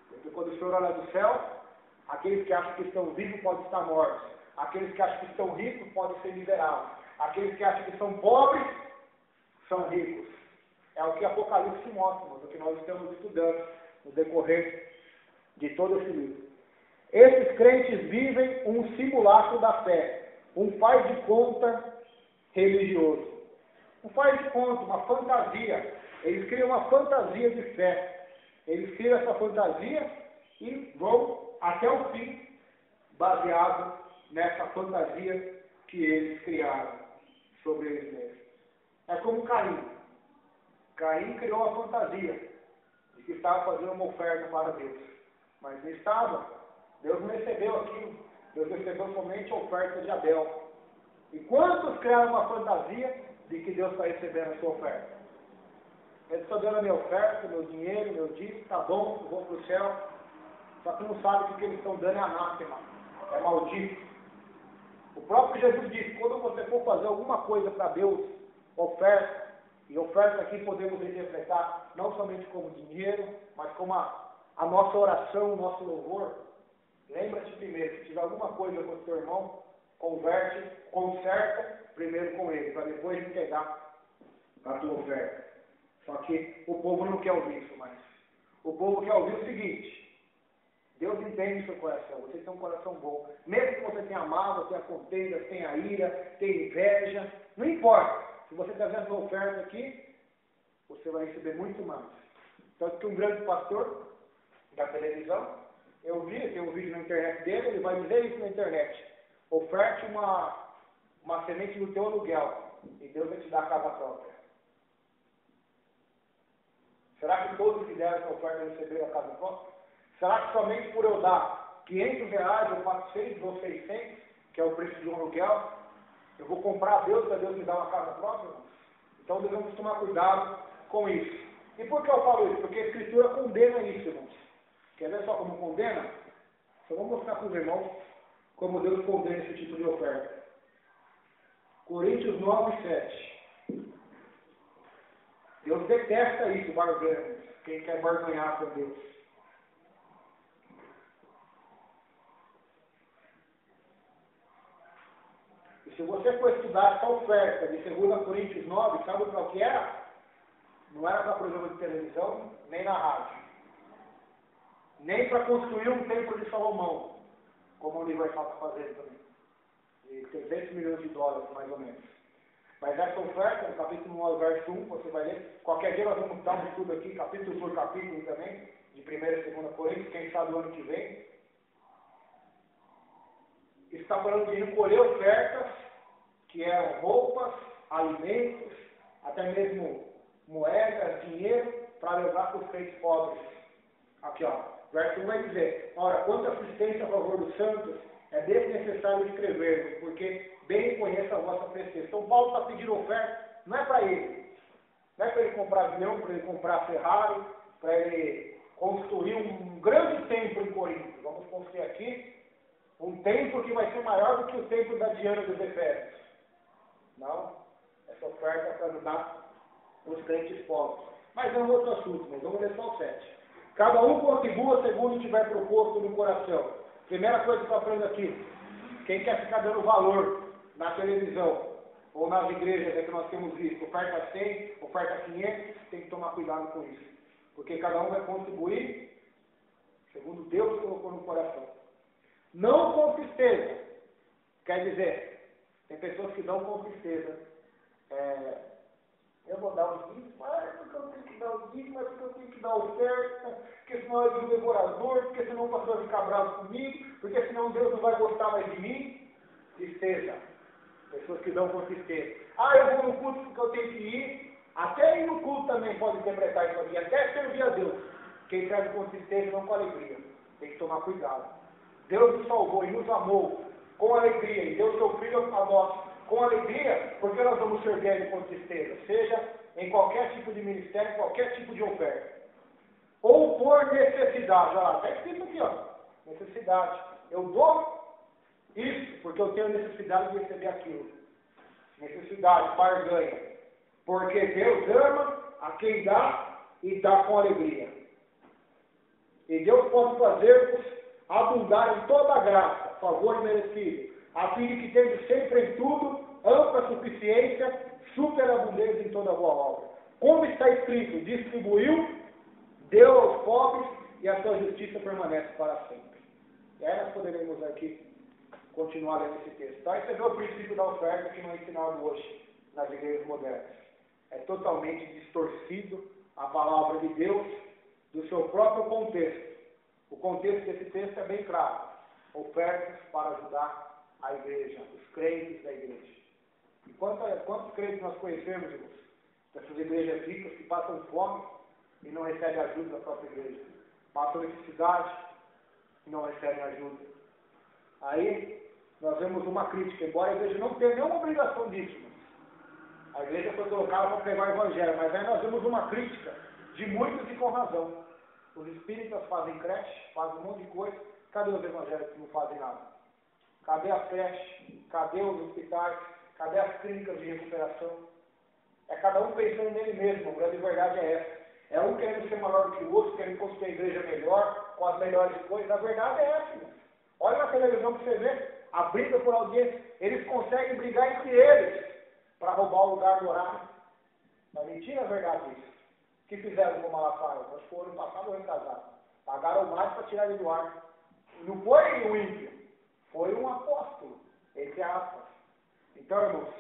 Porque quando o Senhor olha do céu, aqueles que acham que estão vivos podem estar mortos. Aqueles que acham que estão ricos podem ser miseráveis. Aqueles que acham que são pobres são ricos. É o que Apocalipse mostra, o que nós estamos estudando no decorrer de todo esse livro. Esses crentes vivem um simulacro da fé, um faz de conta religioso. Um faz de conta, uma fantasia. Eles criam uma fantasia de fé. Eles criam essa fantasia e vão até o fim baseado nessa fantasia que eles criaram sobre eles mesmos. É como Caim. Caim criou uma fantasia de que estava fazendo uma oferta para Deus. Mas não estava. Deus não recebeu aquilo. Deus recebeu somente a oferta de Abel. E quantos criaram uma fantasia de que Deus está recebendo a sua oferta? Ele está dando a minha oferta, meu dinheiro, meu dízimo, tá bom, eu vou para o céu. Só que não sabe que o que eles estão dando é anátema, é maldito. O próprio Jesus disse, quando você for fazer alguma coisa para Deus, oferta, e oferta aqui podemos interpretar não somente como dinheiro, mas como a nossa oração, o nosso louvor. Lembra-te primeiro, se tiver alguma coisa com o teu irmão, conserta primeiro com ele, para depois entregar a tua oferta. Só que o povo não quer ouvir isso mais. O povo quer ouvir o seguinte: Deus entende o seu coração, você tem um coração bom. Mesmo que você tenha mágoa, tenha contenda, tenha ira, tenha inveja, não importa. Se você está vendo a oferta aqui, você vai receber muito mais. Tanto que um grande pastor da televisão, eu vi, tem um vídeo na internet dele, ele vai dizer isso na internet: oferte uma semente do teu aluguel e Deus vai te dar a casa própria. Será que todos que deram essa oferta receberam a casa própria? Será que somente por eu dar R$500 ou 400 ou 600, que é o preço de um aluguel, eu vou comprar a Deus para Deus me dar uma casa própria? Então devemos tomar cuidado com isso. E por que eu falo isso? Porque a Escritura condena isso, irmãos. Quer ver só como condena? Só vou mostrar para os irmãos como Deus condena esse tipo de oferta. Coríntios 9:7. Deus detesta isso, barganha. Quem quer barganhar com Deus. E se você for estudar essa oferta de 2 Coríntios 9, sabe para o que era? Não era para programa de televisão, nem na rádio. Nem para construir um templo de Salomão, como o Universal está fazendo também. De 300 milhões de dólares, mais ou menos. Mas essa oferta, no capítulo 9, verso 1, você vai ler. Qualquer dia nós vamos dar um estudo aqui, capítulo por capítulo também, de 1 e 2 Coríntios, quem sabe o ano que vem. Está falando de recolher ofertas, que eram roupas, alimentos, até mesmo moedas, dinheiro, para levar para os crentes pobres. Aqui, ó, verso 1 vai dizer: ora, quanto à assistência a favor dos santos, é desnecessário escrever, porque bem conheço a vossa presença. Então Paulo está pedindo oferta, não é para ele. Não é para ele comprar avião, para ele comprar Ferrari, para ele construir um grande templo em Corinto. Vamos construir aqui um templo que vai ser maior do que o templo da Diana dos Efésios. Não, essa oferta é para ajudar os crentes pobres. Mas é um outro assunto, mas vamos ler só o 7. Cada um contribua segundo tiver proposto no coração. Primeira coisa que eu aprendo aqui: quem quer ficar dando valor na televisão ou nas igrejas que nós temos visto, oferta 100, oferta 500, tem que tomar cuidado com isso. Porque cada um vai contribuir segundo Deus colocou no coração. Não com tristeza. Quer dizer, tem pessoas que dão com tristeza. Eu vou dar os dízimos, porque eu tenho que dar os dízimos, porque eu tenho que dar oferta, porque senão eu sou devorador, porque senão o pastor vai ficar bravo comigo, porque senão Deus não vai gostar mais de mim. Tristeza. Pessoas que dão com tristeza. Eu vou no culto porque eu tenho que ir. Até ir no culto também pode interpretar isso aqui, até servir a Deus. Quem serve com tristeza não com alegria. Tem que tomar cuidado. Deus nos salvou e nos amou com alegria, e deu seu Filho a nós com alegria, porque nós vamos servir a Ele com tristeza, seja em qualquer tipo de ministério, qualquer tipo de oferta. Ou por necessidade. Olha lá, está escrito aqui, ó. Necessidade. Eu dou isso, porque eu tenho necessidade de receber aquilo. Necessidade, barganha. Porque Deus ama a quem dá e dá com alegria. E Deus pode fazer-vos abundar em toda a graça, favor merecido, a fim de que tendo sempre em tudo ampla suficiência, superabundância em toda boa obra. Como está escrito, distribuiu, deu aos pobres, e a sua justiça permanece para sempre. E aí nós poderemos aqui continuar lendo esse texto. Então, esse é o princípio da oferta que não é ensinado hoje nas igrejas modernas. É totalmente distorcido a palavra de Deus do seu próprio contexto. O contexto desse texto é bem claro. Ofertas para ajudar a igreja, os crentes da igreja. E quantos crentes nós conhecemos, irmãos? Dessas igrejas ricas que passam fome e não recebem ajuda da própria igreja. Passam necessidade e não recebem ajuda. Aí, nós vemos uma crítica, embora a igreja não tenha nenhuma obrigação disso. Irmãos. A igreja foi colocada para pregar o evangelho, mas aí nós vemos uma crítica de muitos e com razão. Os espíritas fazem creche, fazem um monte de coisa. Cadê os evangélicos que não fazem nada? Cadê a creche? Cadê os hospitais? Cadê as clínicas de recuperação? É cada um pensando nele mesmo, a grande verdade é essa. É um querendo ser maior do que o outro, querendo construir a igreja melhor, com as melhores coisas. A verdade é essa. Irmão. Olha na televisão para você ver a briga por audiência. Eles conseguem brigar entre eles para roubar o lugar do horário. Mas mentira é verdade isso. O que fizeram com o Malafaia? Acho que foi ano passado ou ano casado. Pagaram mais para tirar ele do ar. Não foi um ímpio, foi um apóstolo, entre aspas. Então, irmãos,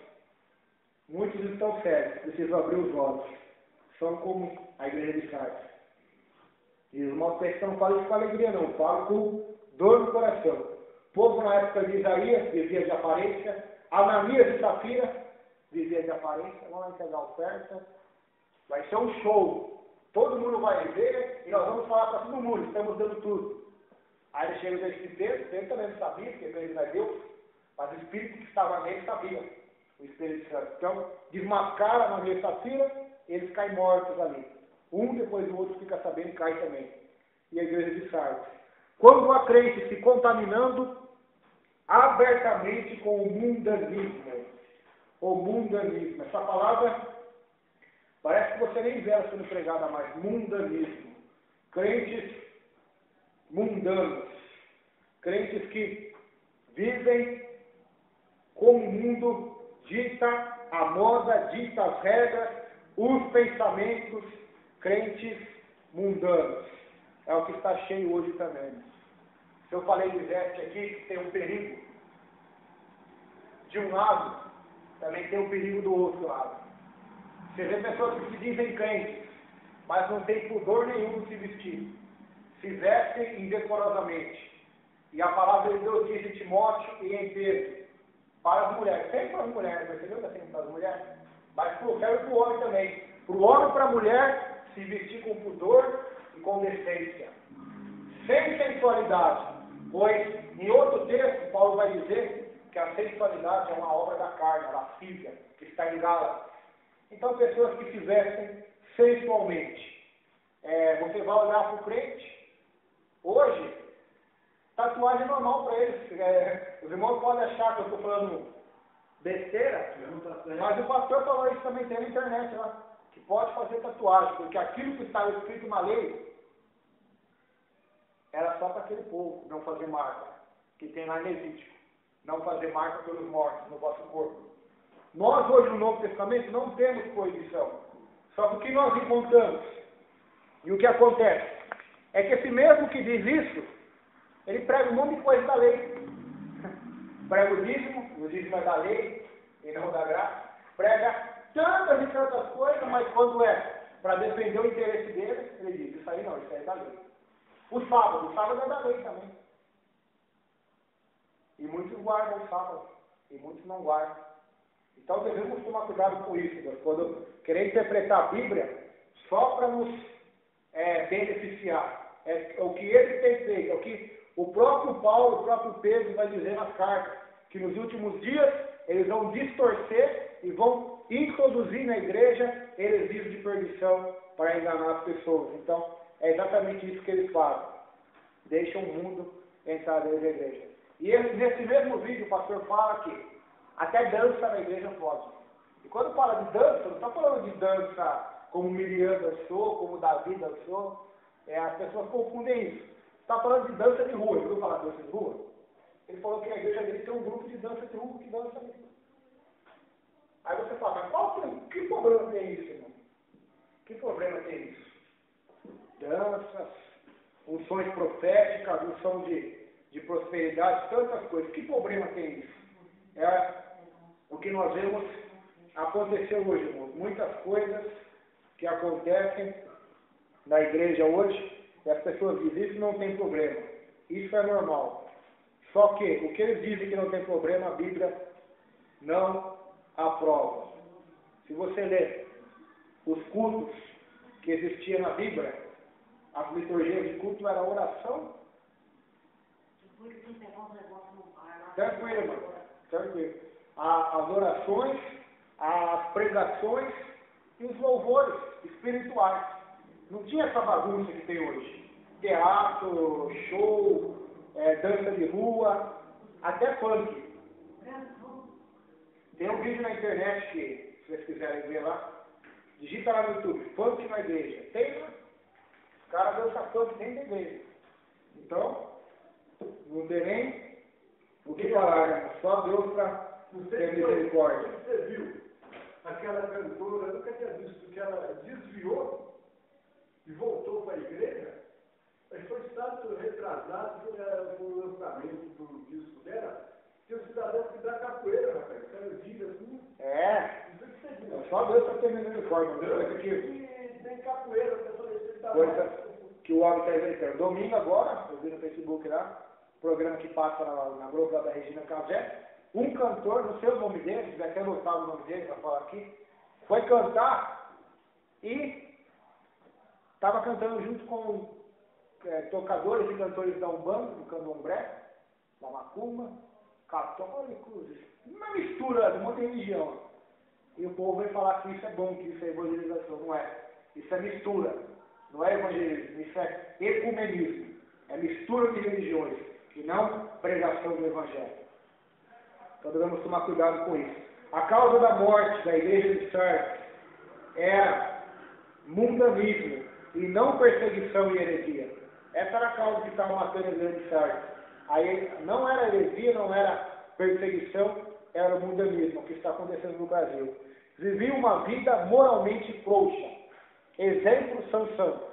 muitos estão sérios, precisam abrir os olhos. São como a igreja de Sardes. E os irmãos cristãos não falam isso com alegria, não. Falam com dor no coração. O povo na época de Isaías vivia de aparência. Ananias e Safira vivia de aparência. Vamos entregar a oferta. Vai ser um show. Todo mundo vai ver e nós vamos falar para todo mundo. Estamos dando tudo. Aí ele chega nesse texto, ele também não sabia, porque ele não é Deus. Mas o Espírito que estava nele sabia. O Espírito Santo. Então, desmascara Ananias e Safira, eles caem mortos ali. Um depois do outro fica sabendo e cai também. E a igreja de Sardes. Quando a crente se contaminando abertamente com o mundanismo. O mundanismo. Essa palavra parece que você nem vê ela sendo pregada mais. Mundanismo. Crentes mundanos. Crentes que vivem como o mundo dita a moda, dita as regras, os pensamentos, crentes mundanos. É o que está cheio hoje também. Se eu falei de veste aqui, que tem um perigo de um lado, também tem um perigo do outro lado. Você vê pessoas que se dizem crentes, mas não tem pudor nenhum de se vestir. Se vestem indecorosamente. E a palavra de Deus diz em Timóteo e em Pedro, para as mulheres, sempre para as mulheres, percebeu que é sempre para as mulheres? Mas serve para o homem também. Para o homem e para a mulher se vestir com pudor e com decência. Sem sensualidade. Pois, em outro texto, Paulo vai dizer que a sensualidade é uma obra da carne, a lascívia, que está em Gálatas. Então, pessoas que se vestem sensualmente. Você vai olhar para o crente, hoje, tatuagem é normal para eles. Os irmãos podem achar que eu estou falando besteira, mas o pastor falou isso também, tem na internet lá, que pode fazer tatuagem, porque aquilo que estava escrito na lei era só para aquele povo não fazer marca, que tem lá em Levítico, não fazer marca pelos mortos no vosso corpo. Nós hoje no Novo Testamento não temos proibição, só que o que nós encontramos e o que acontece é que esse mesmo que diz isso, ele prega um monte de coisa da lei. Prega o dízimo é da lei e não da graça. Prega tantas e tantas coisas, mas quando é para defender o interesse dele, ele diz, isso aí não, isso aí é da lei. O sábado é da lei também. E muitos guardam o sábado, e muitos não guardam. Então devemos tomar cuidado com isso, Deus, quando querer interpretar a Bíblia só para nos beneficiar. É o que ele tem feito, é o que o próprio Paulo, o próprio Pedro vai dizer nas cartas, que nos últimos dias eles vão distorcer e vão introduzir na igreja heresias de perdição para enganar as pessoas. Então, é exatamente isso que eles fazem. Deixam o mundo entrar dentro da igreja. E nesse mesmo vídeo o pastor fala que até dança na igreja pode. E quando fala de dança, não está falando de dança como Miriam dançou, como Davi dançou. As pessoas confundem isso. Está falando de dança de rua. Ele viu falar de dança de rua? Ele falou que na igreja dele tem um grupo de dança de rua que dança ali. Aí você fala, mas que problema tem isso, irmão? Que problema tem isso? Danças, unções proféticas, unção de de prosperidade, tantas coisas. Que problema tem isso? É o que nós vemos acontecer hoje, irmãos. Muitas coisas que acontecem na igreja hoje, e as pessoas dizem isso não tem problema. Isso é normal. Só que o que eles dizem que não tem problema, a Bíblia não aprova. Se você ler os cultos que existiam na Bíblia, as liturgias de culto era oração. Tranquilo, irmão. Tranquilo. As orações, as pregações e os louvores espirituais. Não tinha essa bagunça que tem hoje. Teatro, show, dança de rua, até funk. Tem um vídeo na internet que, se vocês quiserem ver lá, digita lá no YouTube, funk na igreja. Tem, né? Os caras dançam funk dentro da igreja. Então, não tem nem o que falar, né? Só Deus para ter misericórdia. Você viu aquela cantora, eu nunca tinha visto, que ela desviou e voltou para a igreja. Mas foi estado retrasado por o lançamento do disco dela. Tem um cidadão que dá capoeira, rapaz. O cara gira assim. Só Deus para ter misericórdia. Tem capoeira, a pessoa está coisa que o homem está inventando. Domingo agora, eu vi no Facebook lá, programa que passa na Globo da Regina Casé, um cantor, não sei o nome dele, se até anotar o nome dele para falar aqui, foi cantar e estava cantando junto com tocadores e cantores da Umbanda, do Candomblé, da Macumba, católicos, uma mistura de um monte de religião. E o povo vai falar que isso é bom, que isso é evangelização. Não é. Isso é mistura. Não é evangelismo, isso é ecumenismo. É mistura de religiões, e não pregação do evangelho. Então devemos tomar cuidado com isso. A causa da morte da igreja de Sardes era mundanismo e não perseguição e heresia. Essa era a causa que estava matando a igreja de Sardes. Aí não era heresia, não era perseguição, era o mundanismo, o que está acontecendo no Brasil. Viviam uma vida moralmente frouxa. Exemplo, Sansão.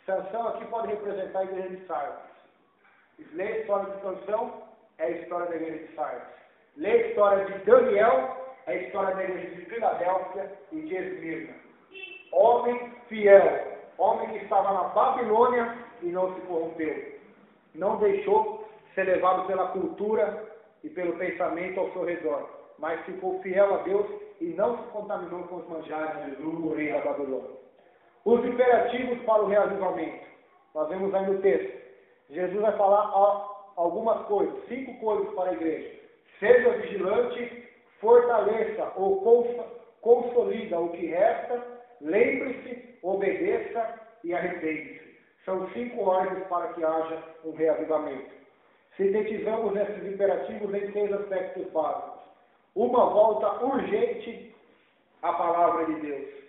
Sansão aqui pode representar a igreja de Sardes. Lê a história de Sansão, é a história da igreja de Sardes. Lê a história de Daniel, é a história da igreja de Filadélfia e de Esmirna. Homem fiel, homem que estava na Babilônia e não se corrompeu. Não deixou ser levado pela cultura e pelo pensamento ao seu redor, mas ficou fiel a Deus e não se contaminou com os manjares do rei da Babilônia. Os imperativos para o reavivamento. Nós vemos aí no texto. Jesus vai falar algumas coisas, 5 coisas para a igreja. Seja vigilante, fortaleça ou consolida o que resta, lembre-se, obedeça e arrepende-se. São 5 ordens para que haja um reavivamento. Sintetizamos esses imperativos em 6 aspectos básicos. Uma volta urgente à palavra de Deus.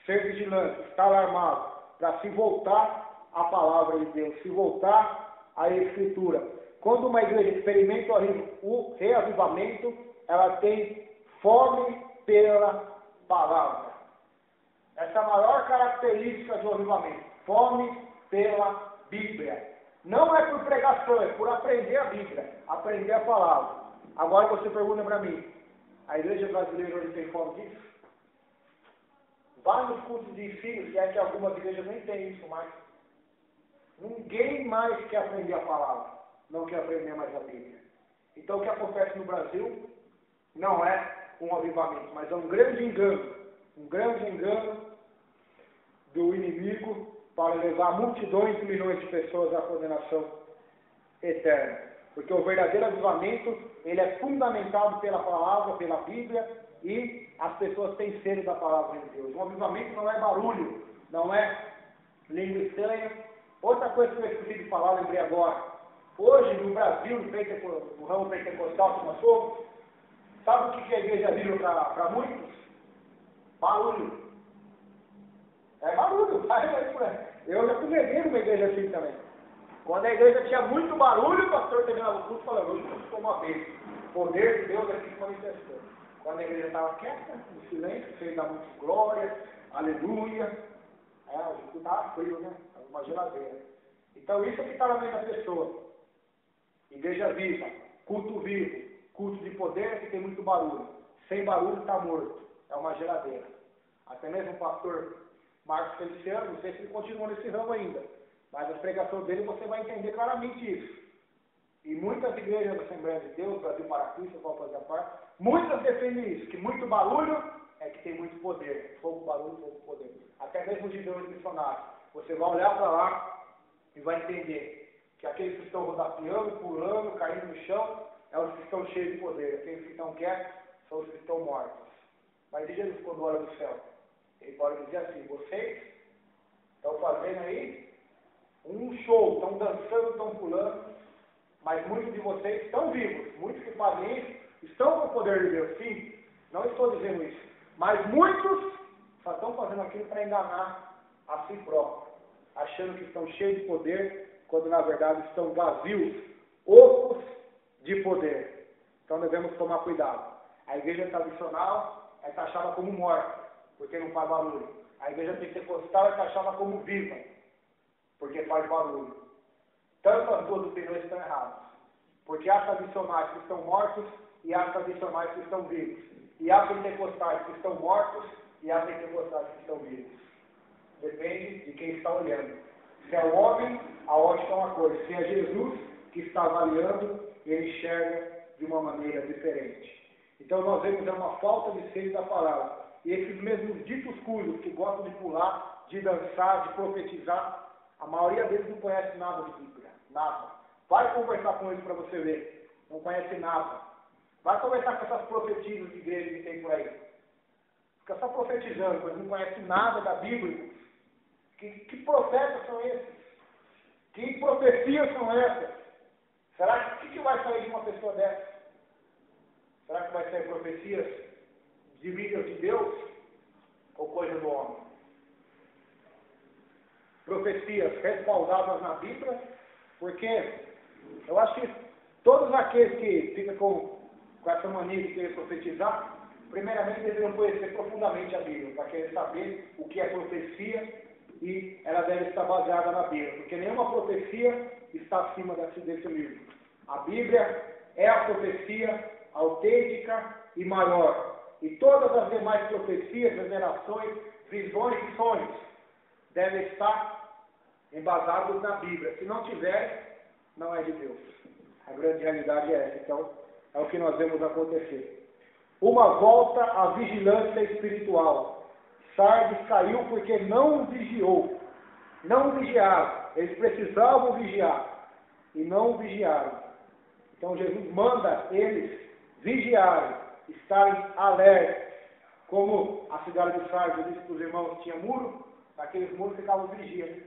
Ser vigilante, estar armado, para se voltar à palavra de Deus, se voltar à Escritura. Quando uma igreja experimenta o reavivamento, ela tem fome pela palavra. Essa é a maior característica do avivamento. Fome pela Bíblia. Não é por pregação, é por aprender a Bíblia, aprender a palavra. Agora você pergunta para mim, a igreja brasileira hoje tem fome disso? Vai nos cultos de ensino, se é que algumas igrejas nem têm isso mais. Ninguém mais quer aprender a palavra, não quer aprender mais a Bíblia. Então o que acontece no Brasil não é um avivamento, mas é um grande engano do inimigo para levar multidões e milhões de pessoas à condenação eterna. Porque o verdadeiro avivamento, ele é fundamentado pela palavra, pela Bíblia, e as pessoas têm sede da palavra de Deus. O avivamento não é barulho, não é língua estranha. Outra coisa que eu esqueci de falar, lembrei agora. Hoje, no Brasil, no ramo pentecostal que nós somos, sabe o que a igreja virou para muitos? Barulho. É barulho, eu já preguei numa igreja assim também. Quando a igreja tinha muito barulho, o pastor terminava o culto falando, hoje nós ficou uma vez. O poder de Deus aqui se manifestou. Quando a igreja estava quieta, no silêncio, sem dar muito glória, aleluia. O culto estava frio, né? Uma geladeira. Então isso é que está na mente da pessoa. Igreja viva, culto vivo, culto de poder é que tem muito barulho. Sem barulho está morto. É uma geladeira. Até mesmo o pastor Marcos Feliciano, não sei se ele continua nesse ramo ainda, mas a pregação dele você vai entender claramente isso. E muitas igrejas da Assembleia de Deus, Brasil para Cristo, qual fazer parte, muitas defendem isso, que muito barulho é que tem muito poder. Pouco barulho, pouco poder. Até mesmo de Deus missionários. Você vai olhar para lá e vai entender que aqueles que estão rodapiando, pulando, caindo no chão, é os que estão cheios de poder. Aqueles que estão quietos são os que estão mortos. Mas e Jesus quando olha do céu? Ele pode dizer assim, vocês estão fazendo aí um show, estão dançando, estão pulando, mas muitos de vocês estão vivos, muitos que fazem isso, estão com o poder de Deus, sim, não estou dizendo isso, mas muitos só estão fazendo aquilo para enganar a si próprios, achando que estão cheios de poder, quando na verdade estão vazios, ocos de poder. Então devemos tomar cuidado. A igreja tradicional é taxada como morta, porque não faz barulho. A igreja pentecostal é taxada como viva, porque faz barulho. Tanto as duas opiniões estão erradas. Porque há tradicionais que estão mortos e há tradicionais que estão vivos. E há pentecostais que estão mortos e há pentecostais que estão vivos. Depende de quem está olhando. Se é o homem, a ótica é uma coisa. Se é Jesus que está avaliando, ele enxerga de uma maneira diferente. Então nós vemos uma falta de sede da palavra. E esses mesmos ditos cujos que gostam de pular, de dançar, de profetizar, a maioria deles não conhece nada de Bíblia. Nada. Vai conversar com eles para você ver. Não conhece nada. Vai conversar com essas profetias de igreja que tem por aí. Fica só profetizando, mas não conhece nada da Bíblia. Que profetas são esses? Que profecias são essas? Será que vai sair de uma pessoa dessa? Será que vai sair profecias divinas de Deus ou coisa do homem? Profecias respaldadas na Bíblia, porque eu acho que todos aqueles que ficam com essa mania de querer profetizar, primeiramente deveriam conhecer profundamente a Bíblia, para querer saber o que é profecia e ela deve estar baseada na Bíblia, porque nenhuma profecia está acima desse livro. A Bíblia é a profecia autêntica e maior. E todas as demais profecias, revelações, visões e sonhos devem estar embasados na Bíblia. Se não tiver, não é de Deus. A grande realidade é essa. Então, é o que nós vemos acontecer. Uma volta à vigilância espiritual. Sardes caiu porque não vigiou. Não vigiaram. Eles precisavam vigiar. E não vigiaram. Então, Jesus manda eles vigiarem, estarem alertas. Como a cidade de Sardes, eu disse para os irmãos, tinha muro, naqueles muros ficavam vigiando.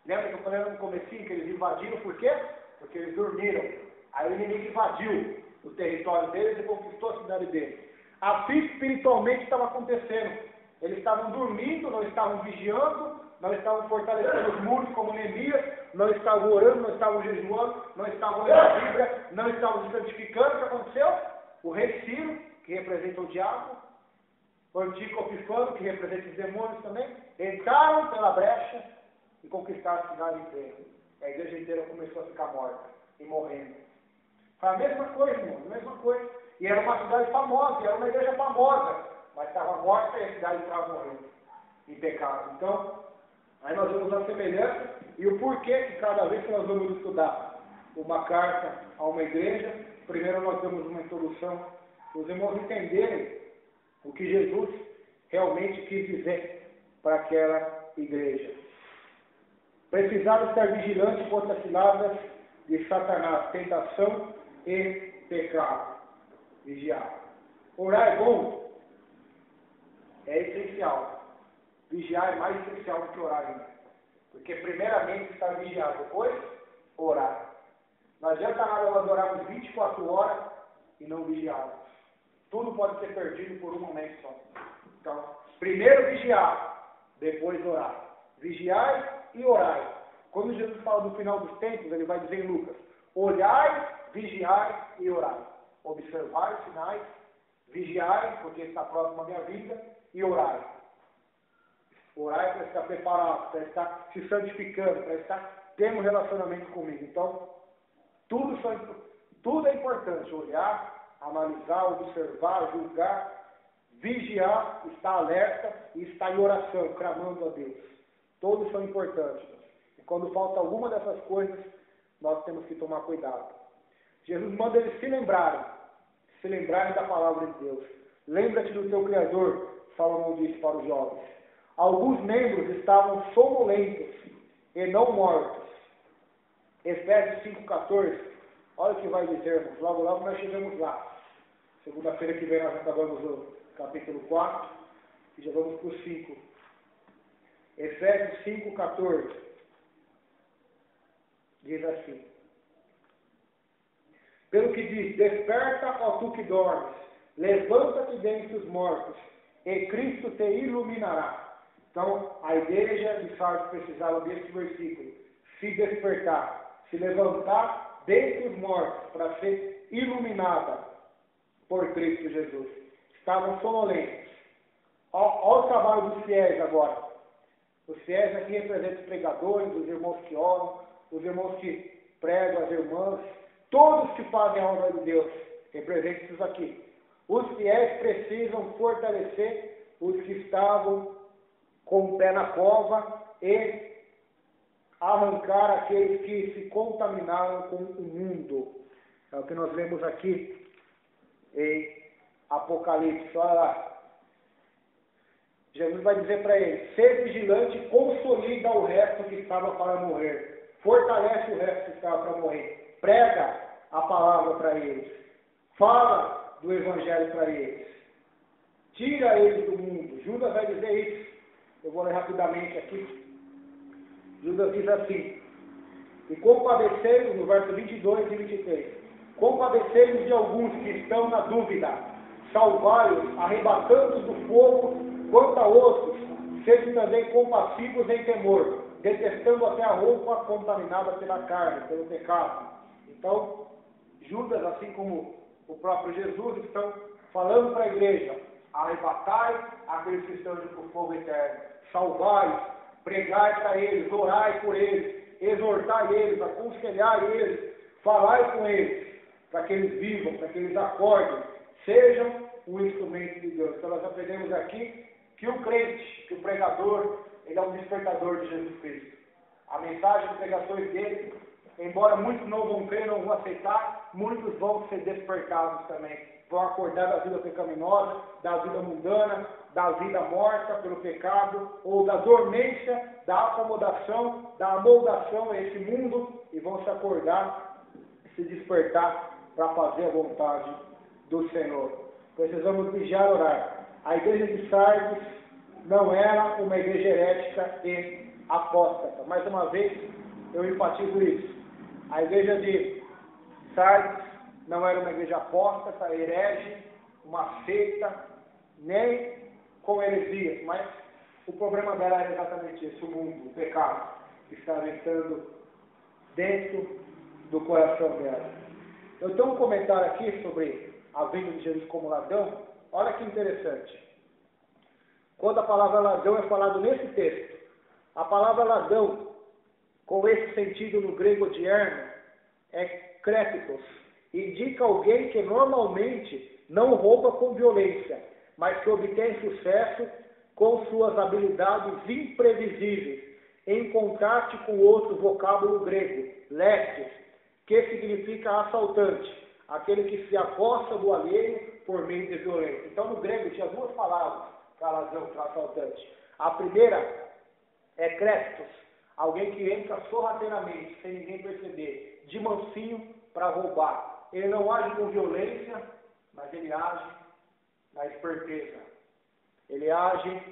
Lembra que eu falei no comecinho que eles invadiram, por quê? Porque eles dormiram. Aí o inimigo invadiu o território deles e conquistou a cidade deles. Assim espiritualmente estava acontecendo. Eles estavam dormindo, não estavam vigiando, não estavam fortalecendo os muros como Neemias, não estavam orando, não estavam jejuando, não estavam lendo a Bíblia, não estavam se santificando. O que aconteceu? O rei Ciro, que representa o diabo, o antigo Epifano, que representa os demônios também, entraram pela brecha e conquistaram a cidade inteira. A igreja inteira começou a ficar morta e morrendo. Foi a mesma coisa, irmão, a mesma coisa. E era uma cidade famosa, era uma igreja famosa, mas estava morta e a cidade estava morrendo em pecado. Então, aí nós vemos a semelhança e o porquê que cada vez que nós vamos estudar uma carta a uma igreja, primeiro nós damos uma introdução para os irmãos entenderem o que Jesus realmente quis dizer para aquela igreja. Precisava estar vigilante contra as ciladas de Satanás, tentação e pecado. Vigiar. Orar é bom? É essencial. Vigiar é mais essencial do que orar ainda. Porque primeiramente estar vigiado, depois orar. Não adianta nada nós orarmos 24 horas e não vigiarmos. Tudo pode ser perdido por um momento só. Então, primeiro vigiar, depois orar. Vigiai e orai. Quando Jesus fala no final dos tempos, ele vai dizer em Lucas: olhai, vigiai e orai. Observai os sinais, vigiai, porque está próximo a minha vida, e orai. Orai para estar preparado, para estar se santificando, para estar tendo um relacionamento comigo. Então, Tudo é importante, olhar, analisar, observar, julgar, vigiar, estar alerta e estar em oração, clamando a Deus. Todos são importantes. E quando falta alguma dessas coisas, nós temos que tomar cuidado. Jesus manda eles se lembrarem da palavra de Deus. Lembra-te do teu Criador, Salomão disse para os jovens. Alguns membros estavam sonolentos e não mortos. Efésios 5,14, olha o que vai dizer, irmãos. Logo nós chegamos lá. Segunda-feira que vem nós acabamos o capítulo 4 e já vamos para o 5. Efésios 5,14 diz assim: pelo que diz, desperta, ó tu que dormes, levanta-te dentre os mortos, e Cristo te iluminará. Então, a igreja de Sardes precisava desse versículo, se despertar, se levantar dentre os mortos, para ser iluminada por Cristo Jesus. Estavam sonolentos. Olha o trabalho dos fiéis agora. Os fiéis aqui representam os pregadores, os irmãos que oram, os irmãos que pregam, as irmãs, todos que fazem a obra de Deus, representam isso aqui. Os fiéis precisam fortalecer os que estavam com o pé na cova e arrancar aqueles que se contaminaram com o mundo. É o que nós lemos aqui em Apocalipse. Olha lá. Jesus vai dizer para eles: ser vigilante e consolida o resto que estava para morrer. Fortalece o resto que estava para morrer. Prega a palavra para eles. Fala do evangelho para eles. Tira eles do mundo. Judas vai dizer isso. Eu vou ler rapidamente aqui. Judas diz assim: e compadecei-vos, no verso 22 e 23, compadecei-vos de alguns que estão na dúvida, salvai-os, arrebatando-os do fogo. Quanto a outros, sejam também compassivos em temor, detestando até a roupa contaminada pela carne, pelo pecado. Então, Judas, assim como o próprio Jesus, estão falando para a igreja: arrebatai aqueles que estão indo para o fogo eterno, salvai, pregai para eles, orai por eles, exortai eles, aconselhai eles, falai com eles, para que eles vivam, para que eles acordem, sejam um instrumento de Deus. Então nós aprendemos aqui que o crente, que o pregador, ele é um despertador de Jesus Cristo. A mensagem de pregações dele, embora muitos não vão crer, não vão aceitar, muitos vão ser despertados também. Vão acordar da vida pecaminosa, da vida mundana, da vida morta pelo pecado, ou da dormência, da acomodação, da amoldação a esse mundo, e vão se acordar, se despertar para fazer a vontade do Senhor. Precisamos vigiar e orar. A igreja de Sardes não era uma igreja herética e apóstata. Mais uma vez, eu enfatizo isso. A igreja de Sardes não era uma igreja apóstata, herege, uma seita, nem com heresias, mas o problema dela era exatamente esse: o mundo, o pecado, que estava entrando dentro do coração dela. Eu tenho um comentário aqui sobre a vinda de Jesus como ladrão. Olha que interessante. Quando a palavra ladrão é falada nesse texto, a palavra ladrão, com esse sentido no grego diérno, é crépitos. Indica alguém que normalmente não rouba com violência, mas que obtém sucesso com suas habilidades imprevisíveis, em contraste com outro vocábulo grego, lestes, que significa assaltante, aquele que se aposta do alheio por meio de violência. Então, no grego tinha duas palavras para ladrão, para assaltante. A primeira é crépitos, alguém que entra sorrateiramente, sem ninguém perceber, de mansinho para roubar. Ele não age com violência, mas ele age na esperteza. Ele age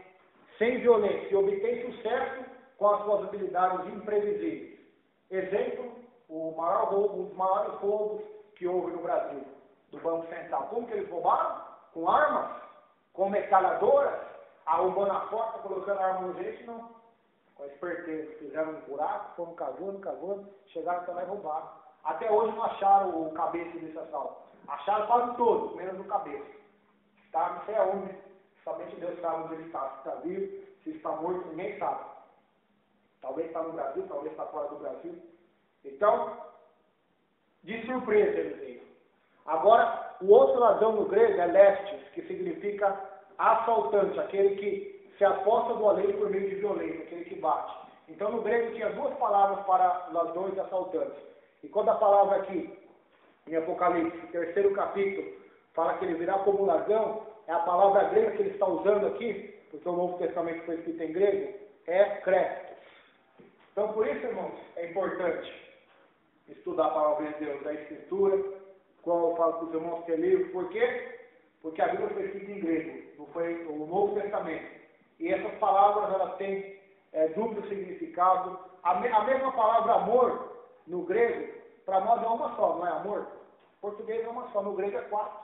sem violência e obtém sucesso com as suas habilidades imprevisíveis. Exemplo, um dos maiores roubos que houve no Brasil, do Banco Central. Como que eles roubaram? Com armas? Com metralhadoras? Arrombando a porta, colocando a arma no gente? Não. Com a esperteza. Fizeram um buraco, foram cavando, chegaram até lá e roubaram. Até hoje não acharam o cabeça desse assalto. Acharam quase todos, menos o cabeça. Está não sei aonde, somente Deus sabe onde ele está. Se está vivo, se está morto, ninguém sabe. Talvez está no Brasil, talvez está fora do Brasil. Então, De surpresa ele veio. Agora, o outro ladrão no grego é lestes, que significa assaltante, aquele que se aposta do alheio por meio de violência, aquele que bate. Então, no grego tinha duas palavras para ladrões e assaltantes. E quando a palavra aqui, em Apocalipse, 3º capítulo, fala que ele virá como ladrão, é a palavra grega que ele está usando aqui, porque o Novo Testamento foi escrito em grego, é créditos. Então, por isso, irmãos, é importante estudar a palavra de Deus, a Escritura, qual eu falo para os irmãos que é livro. Por quê? Porque a Bíblia foi escrita em grego, não foi o Novo Testamento. E essas palavras, elas têm duplo significado. A mesma palavra amor, no grego, para nós é uma só, não é amor? Em português é uma só, no grego é 4.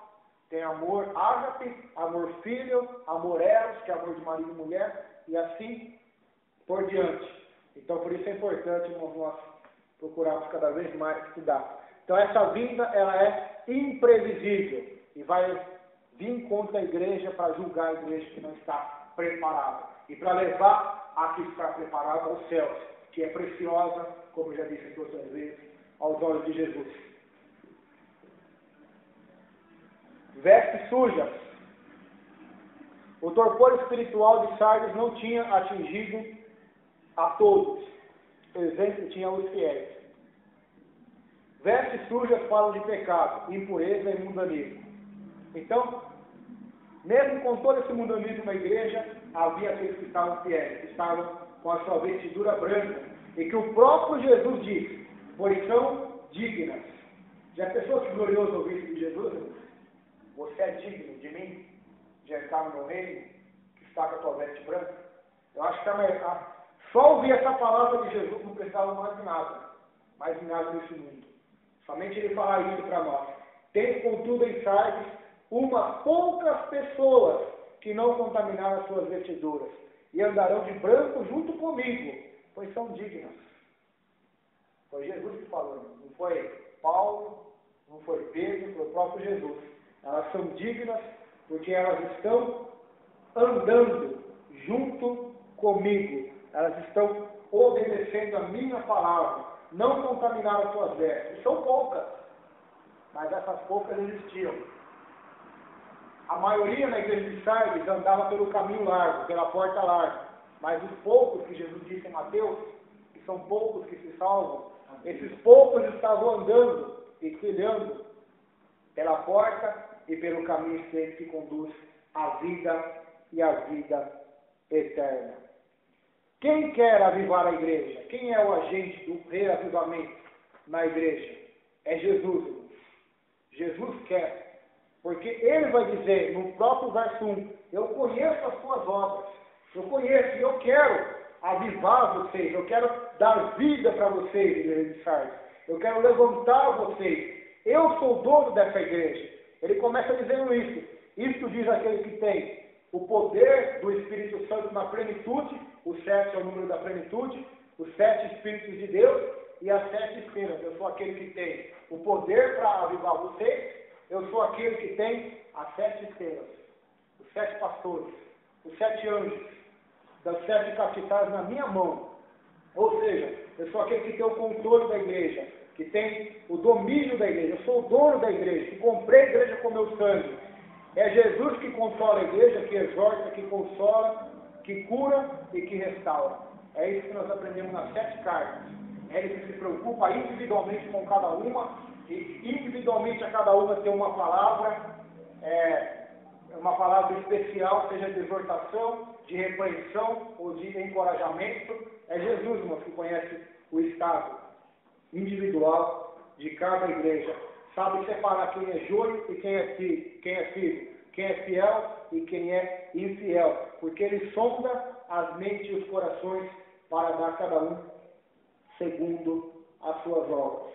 Tem amor ágape, amor filho, amor eros, que é amor de marido e mulher, e assim por diante. Então, por isso é importante, irmãos, nós procurarmos cada vez mais estudar. Então, essa vinda, ela é imprevisível e vai vir contra a igreja para julgar a igreja que não está preparada e para levar a que está preparada aos céus, que é preciosa, como já disse aqui outras vezes, aos olhos de Jesus. Vestes sujas. O torpor espiritual de Sardes não tinha atingido a todos. Por exemplo, tinha os fiéis. Vestes sujas falam de pecado, impureza e mundanismo. Então, mesmo com todo esse mundanismo na igreja, havia aqueles que estavam fiéis, que estavam com a sua vestidura branca, e que o próprio Jesus disse, pois são dignas. Já pensou que glorioso ouvir isso de Jesus? Você é digno de mim, de entrar no meu reino, que está com a tua veste branca? Eu acho que só ouvir essa palavra de Jesus não precisava mais de nada nesse mundo. Somente ele falar isso para nós. Tem, contudo, em Sardes, umas poucas pessoas que não contaminaram as suas vestiduras, e andarão de branco junto comigo, pois são dignas. Foi Jesus que falou, não foi Paulo, não foi Pedro, foi o próprio Jesus. Elas são dignas porque elas estão andando junto comigo. Elas estão obedecendo a minha palavra. Não contaminaram as suas vestes. São poucas, mas essas poucas existiam. A maioria na igreja de Sardes andava pelo caminho largo, pela porta larga. Mas os poucos que Jesus disse em Mateus, que são poucos que se salvam, esses poucos estavam andando e trilhando pela porta e pelo caminho estreito que conduz à vida e à vida eterna. Quem quer avivar a igreja? Quem é o agente do reavivamento na igreja? É Jesus, irmãos. Jesus quer. Porque ele vai dizer no próprio verso 1, eu conheço as suas obras. Eu conheço e eu quero avivar vocês. Eu quero dar vida para vocês, igreja de Sardes. Eu quero levantar vocês. Eu sou o dono dessa igreja. Ele começa dizendo isso. Isso diz aquele que tem o poder do Espírito Santo na plenitude. O 7 é o número da plenitude. Os 7 Espíritos de Deus e as 7 estrelas. Eu sou aquele que tem o poder para avivar vocês. Eu sou aquele que tem as 7 estrelas. Os 7 pastores. Os 7 anjos. Das 7 capitais na minha mão. Ou seja, eu sou aquele que tem o controle da igreja, que tem o domínio da igreja. Eu sou o dono da igreja, que comprei a igreja com meu sangue. É Jesus que consola a igreja, que exorta, que consola, que cura e que restaura. É isso que nós aprendemos nas 7 cartas. É ele que se preocupa individualmente com cada uma, e individualmente a cada uma tem uma palavra especial, seja de exortação, de repreensão ou de encorajamento. É Jesus, irmãos, que conhece o estado individual de cada igreja. Sabe separar quem é joio e quem é filho, quem é fiel e quem é infiel. Porque ele sonda as mentes e os corações para dar a cada um segundo as suas obras.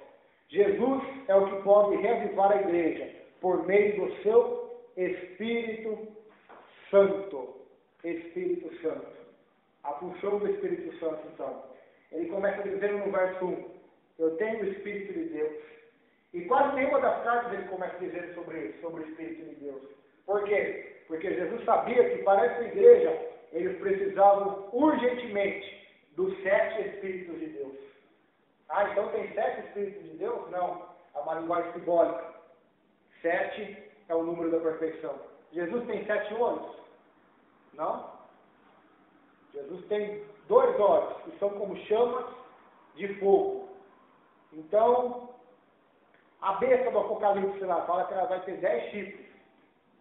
Jesus é o que pode reavivar a igreja por meio do seu Espírito Santo. Espírito Santo. A função do Espírito Santo, então. Ele começa dizendo no verso 1, eu tenho o Espírito de Deus. E quase nenhuma das cartas ele começa dizendo sobre isso, sobre o Espírito de Deus. Por quê? Porque Jesus sabia que para essa igreja eles precisavam urgentemente dos 7 Espíritos de Deus. Ah, então tem 7 Espíritos de Deus? Não. A uma linguagem simbólica. 7 é o número da perfeição. Jesus tem 7 olhos? Não. Jesus tem 2 olhos, que são como chamas de fogo. Então, a besta do Apocalipse lá fala que ela vai ter 10 chifres.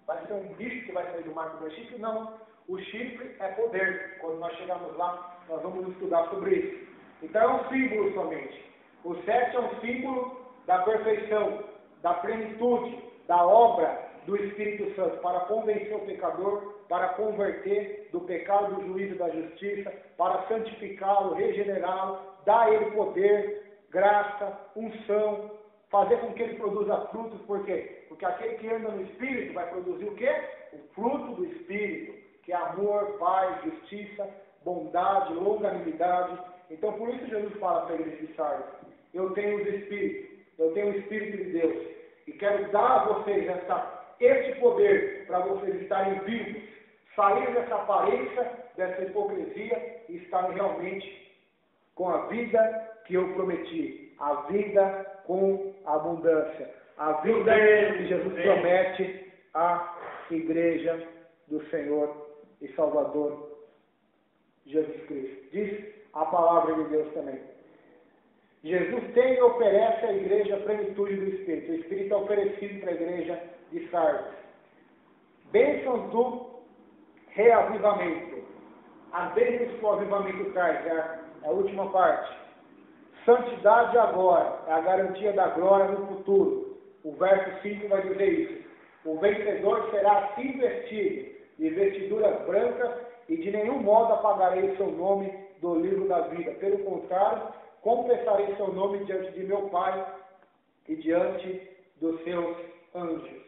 Vai ser um bicho que vai sair do mar com 2 chifres? Não. O chifre é poder. Quando nós chegarmos lá, nós vamos estudar sobre isso. Então é um símbolo somente. O 7 é um símbolo da perfeição, da plenitude, da obra do Espírito Santo, para convencer o pecador, para converter do pecado, do juízo e da justiça, para santificá-lo, regenerá-lo, dar a ele poder, graça, unção, fazer com que ele produza frutos. Por quê? Porque aquele que anda no Espírito vai produzir o quê? O fruto do Espírito, que é amor, paz, justiça, bondade, longanimidade. Então, por isso Jesus fala para a igreja de Sardes: eu tenho os Espíritos, eu tenho o Espírito de Deus, e quero dar a vocês este poder para vocês estarem vivos, sair dessa aparência, dessa hipocrisia e estarem realmente com a vida que eu prometi, a vida com abundância, a vida que Jesus promete à igreja do Senhor e Salvador Jesus Cristo. Diz a palavra de Deus também. Jesus tem e oferece à igreja a plenitude do Espírito. O Espírito é oferecido para a igreja de Sardes. Bênçãos do reavivamento. As bênçãos que o avivamento traz, é a última parte. Santidade agora, é a garantia da glória no futuro. O verso 5 vai dizer isso. O vencedor será assim vestido, de vestiduras brancas, e de nenhum modo apagarei o seu nome do livro da vida. Pelo contrário, confessarei seu nome diante de meu Pai e diante dos seus anjos.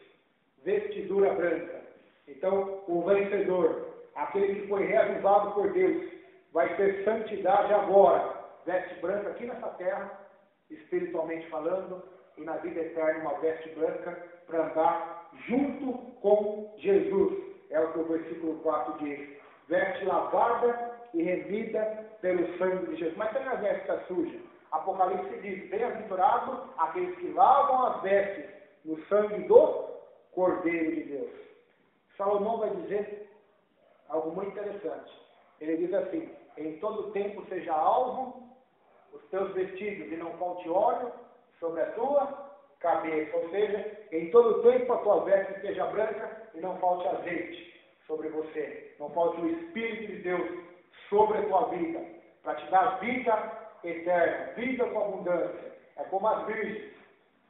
Vestidura branca. Então, o vencedor, aquele que foi reavivado por Deus, vai ter santidade agora. Veste branca aqui nessa terra, espiritualmente falando, e na vida eterna uma veste branca para andar junto com Jesus. É o que o versículo 4 diz. Veste lavada e remida pelo sangue de Jesus. Mas também a veste está suja. Apocalipse diz: bem-aventurado aqueles que lavam as vestes no sangue do Cordeiro de Deus. Salomão vai dizer algo muito interessante. Ele diz assim: em todo tempo seja alvo os teus vestidos e não falte óleo sobre a tua cabeça. Ou seja, em todo tempo a tua veste seja branca e não falte azeite sobre você. Não falte o Espírito de Deus sobre a tua vida, para te dar vida eterna, vida com abundância. É como as virgens,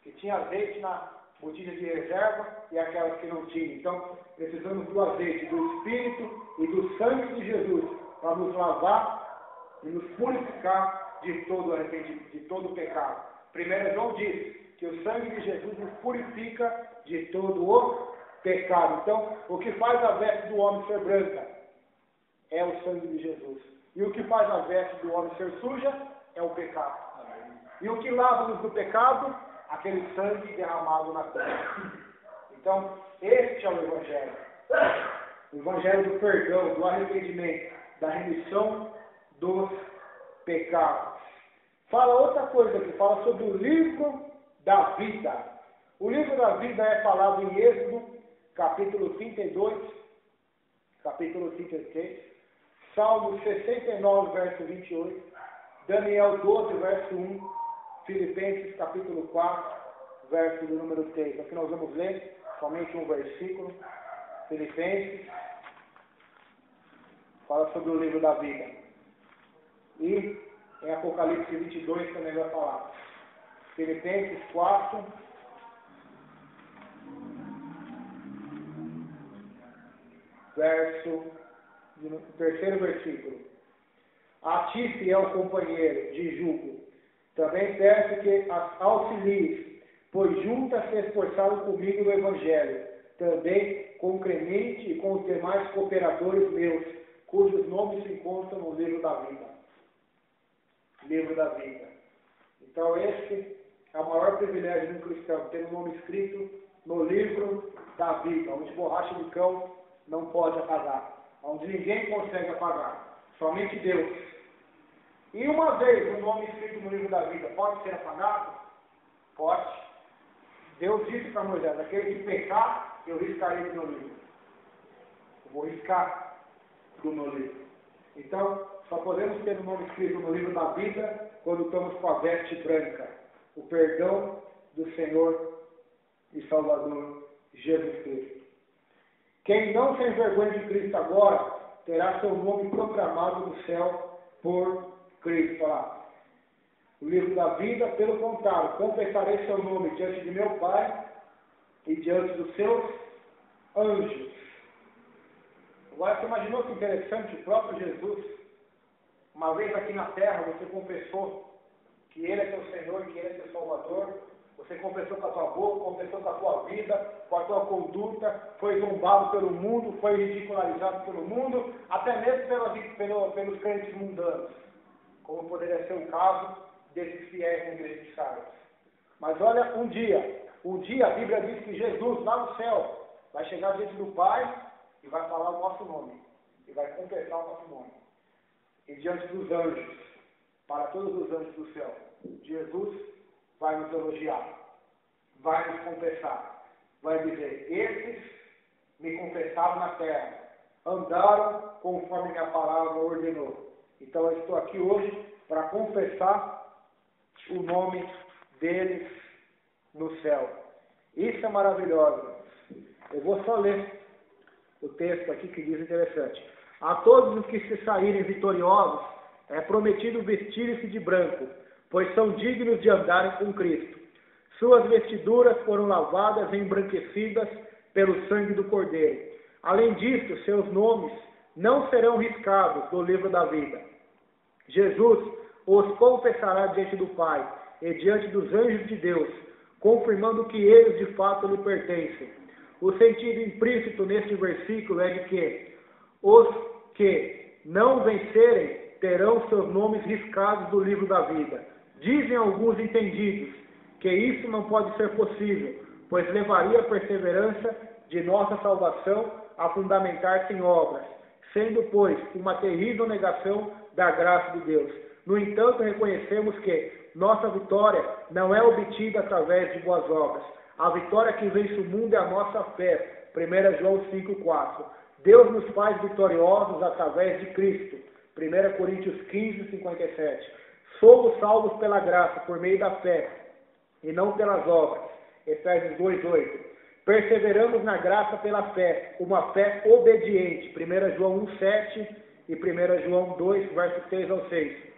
que tinham azeite na botija de reserva e aquelas que não tinham. Então, precisamos do azeite, do Espírito e do sangue de Jesus, para nos lavar e nos purificar de todo arrependimento, de todo pecado. 1 João diz que o sangue de Jesus nos purifica de todo o pecado. Então, o que faz a veste do homem ser branca é o sangue de Jesus. E o que faz a veste do homem ser suja é o pecado. E o que lava-nos do pecado? Aquele sangue derramado na cruz. Então, este é o Evangelho. O Evangelho do perdão, do arrependimento, da remissão dos pecados. Fala outra coisa aqui, fala sobre o livro da vida. O livro da vida é falado em Êxodo, capítulo 32, capítulo 33, Salmo 69, verso 28, Daniel 12, verso 1, Filipenses, capítulo 4, verso do número 3. Aqui nós vamos ler somente um versículo. Filipenses fala sobre o livro da vida. E em Apocalipse 22 também vai falar. Filipenses 4, terceiro versículo. A ti, fiel companheiro de jugo, também peço que auxilies, pois juntas se esforçaram comigo no Evangelho, também com Clemente e com os demais cooperadores meus, cujos nomes se encontram no livro da vida. Livro da vida. Então esse é o maior privilégio de um cristão, ter um nome escrito no livro da vida, onde borracha de cão não pode apagar, onde ninguém consegue apagar, somente Deus. E uma vez o nome escrito no livro da vida pode ser apagado? Pode. Deus disse para Moisés, aquele que pecar, eu riscarei do meu livro. Eu vou riscar do meu livro. Então, só podemos ter o nome escrito no livro da vida quando estamos com a veste branca. O perdão do Senhor e Salvador Jesus Cristo. Quem não se envergonha de Cristo agora, terá seu nome proclamado no céu por Cristo. Olha lá. O livro da vida, pelo contrário, confessarei seu nome diante de meu Pai e diante dos seus anjos. Agora, você imaginou que interessante, o próprio Jesus, uma vez aqui na terra, você confessou que Ele é seu Senhor, que Ele é seu Salvador, você confessou com a tua boca, confessou com a tua vida, com a tua conduta, foi zombado pelo mundo, foi ridicularizado pelo mundo, até mesmo pelos crentes mundanos, como poderia ser o caso desses fiéis na igreja de Sardes. Mas olha, um dia a Bíblia diz que Jesus, lá no céu, vai chegar diante do Pai e vai falar o nosso nome, e vai confessar o nosso nome. E diante dos anjos, para todos os anjos do céu, Jesus vai nos elogiar, vai nos confessar, vai dizer, esses me confessaram na terra, andaram conforme minha palavra ordenou. Então eu estou aqui hoje para confessar o nome deles no céu. Isso é maravilhoso. Eu vou só ler o texto aqui que diz interessante. A todos os que se saírem vitoriosos, é prometido vestirem-se de branco, pois são dignos de andarem com Cristo. Suas vestiduras foram lavadas e embranquecidas pelo sangue do Cordeiro. Além disso, seus nomes não serão riscados do livro da vida. Jesus os confessará diante do Pai e diante dos anjos de Deus, confirmando que eles de fato lhe pertencem. O sentido implícito neste versículo é de que os que não vencerem terão seus nomes riscados do livro da vida. Dizem alguns entendidos que isso não pode ser possível, pois levaria a perseverança de nossa salvação a fundamentar-se em obras, sendo, pois, uma terrível negação da graça de Deus. No entanto, reconhecemos que nossa vitória não é obtida através de boas obras. A vitória que vence o mundo é a nossa fé. 1 João 5,4. Deus nos faz vitoriosos através de Cristo. 1 Coríntios 15, 57. Somos salvos pela graça, por meio da fé, e não pelas obras. Efésios 2,8. Perseveramos na graça pela fé, uma fé obediente. 1 João 1,7 e 1 João 2, versos 3 ao 6.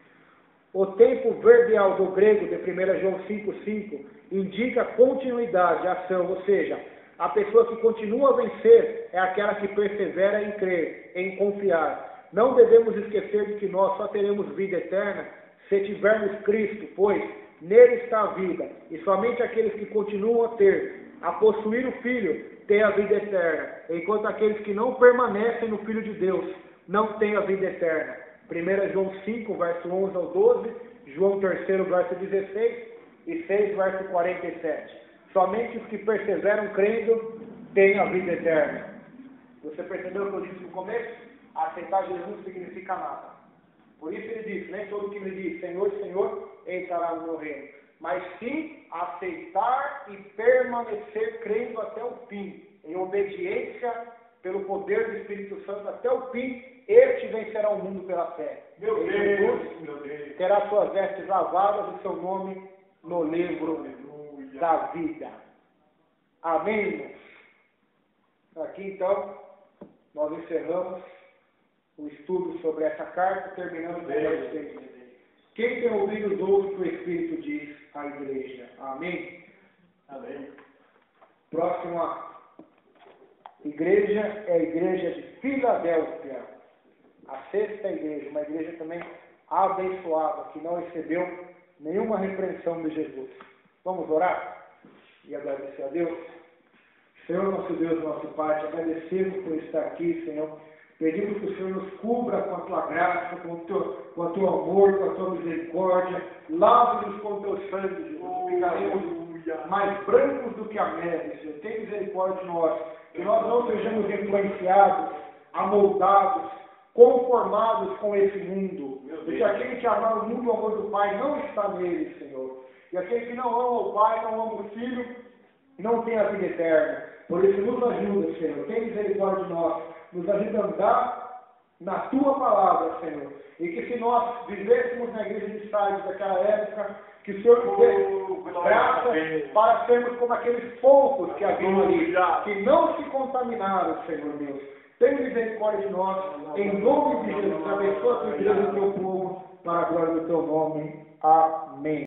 O tempo verbial do grego de 1 João 5,5 indica continuidade, ação, ou seja, a pessoa que continua a vencer é aquela que persevera em crer, em confiar. Não devemos esquecer de que nós só teremos vida eterna se tivermos Cristo, pois nele está a vida, e somente aqueles que continuam a possuir o Filho têm a vida eterna, enquanto aqueles que não permanecem no Filho de Deus não têm a vida eterna. 1 João 5, verso 11 ao 12, João 3, verso 16 e 6, verso 47. Somente os que perseveram crendo têm a vida eterna. Você percebeu o que eu disse no começo? Aceitar Jesus não significa nada. Por isso ele diz, nem todo que me diz Senhor, Senhor, entrará no meu reino. Mas sim aceitar e permanecer crendo até o fim, em obediência pelo poder do Espírito Santo até o fim. Este vencerá o mundo pela fé. Meu Deus. Terá suas vestes lavadas e seu nome no livro da vida. Amém? Aqui então, nós encerramos o estudo sobre essa carta, terminando com o verso 6. Quem tem ouvido ouve o que o Espírito diz à igreja. Amém? Amém. Próxima igreja é a igreja de Filadélfia. A sexta igreja, uma igreja também abençoada, que não recebeu nenhuma repreensão de Jesus. Vamos orar e agradecer a Deus? Senhor, nosso Deus, nosso Pai, te agradecemos por estar aqui, Senhor. Pedimos que o Senhor nos cubra com a tua graça, com o teu amor, com a tua misericórdia. Lave-nos com o teu sangue, Jesus. Ficaremos mais brancos do que a neve, Senhor. Tem misericórdia de nós. Que nós não sejamos influenciados, amoldados, conformados com esse mundo. Porque aquele que amar o mundo, o amor do Pai não está nele, Senhor. E aquele que não ama o Pai, não ama o Filho, não têm a vida eterna. Por isso, nos ajuda, Senhor. Tem misericórdia de nós. Nos ajuda a andar na Tua palavra, Senhor. E que se nós vivêssemos na igreja de Sardes daquela época, que o Senhor nos dê graça para sermos como aqueles poucos que haviam ali, que não se contaminaram, Senhor Deus. Tem misericórdia de nós, em nome de Jesus. Abençoa a Tua igreja e o Teu povo, para a glória do Teu nome. Amém.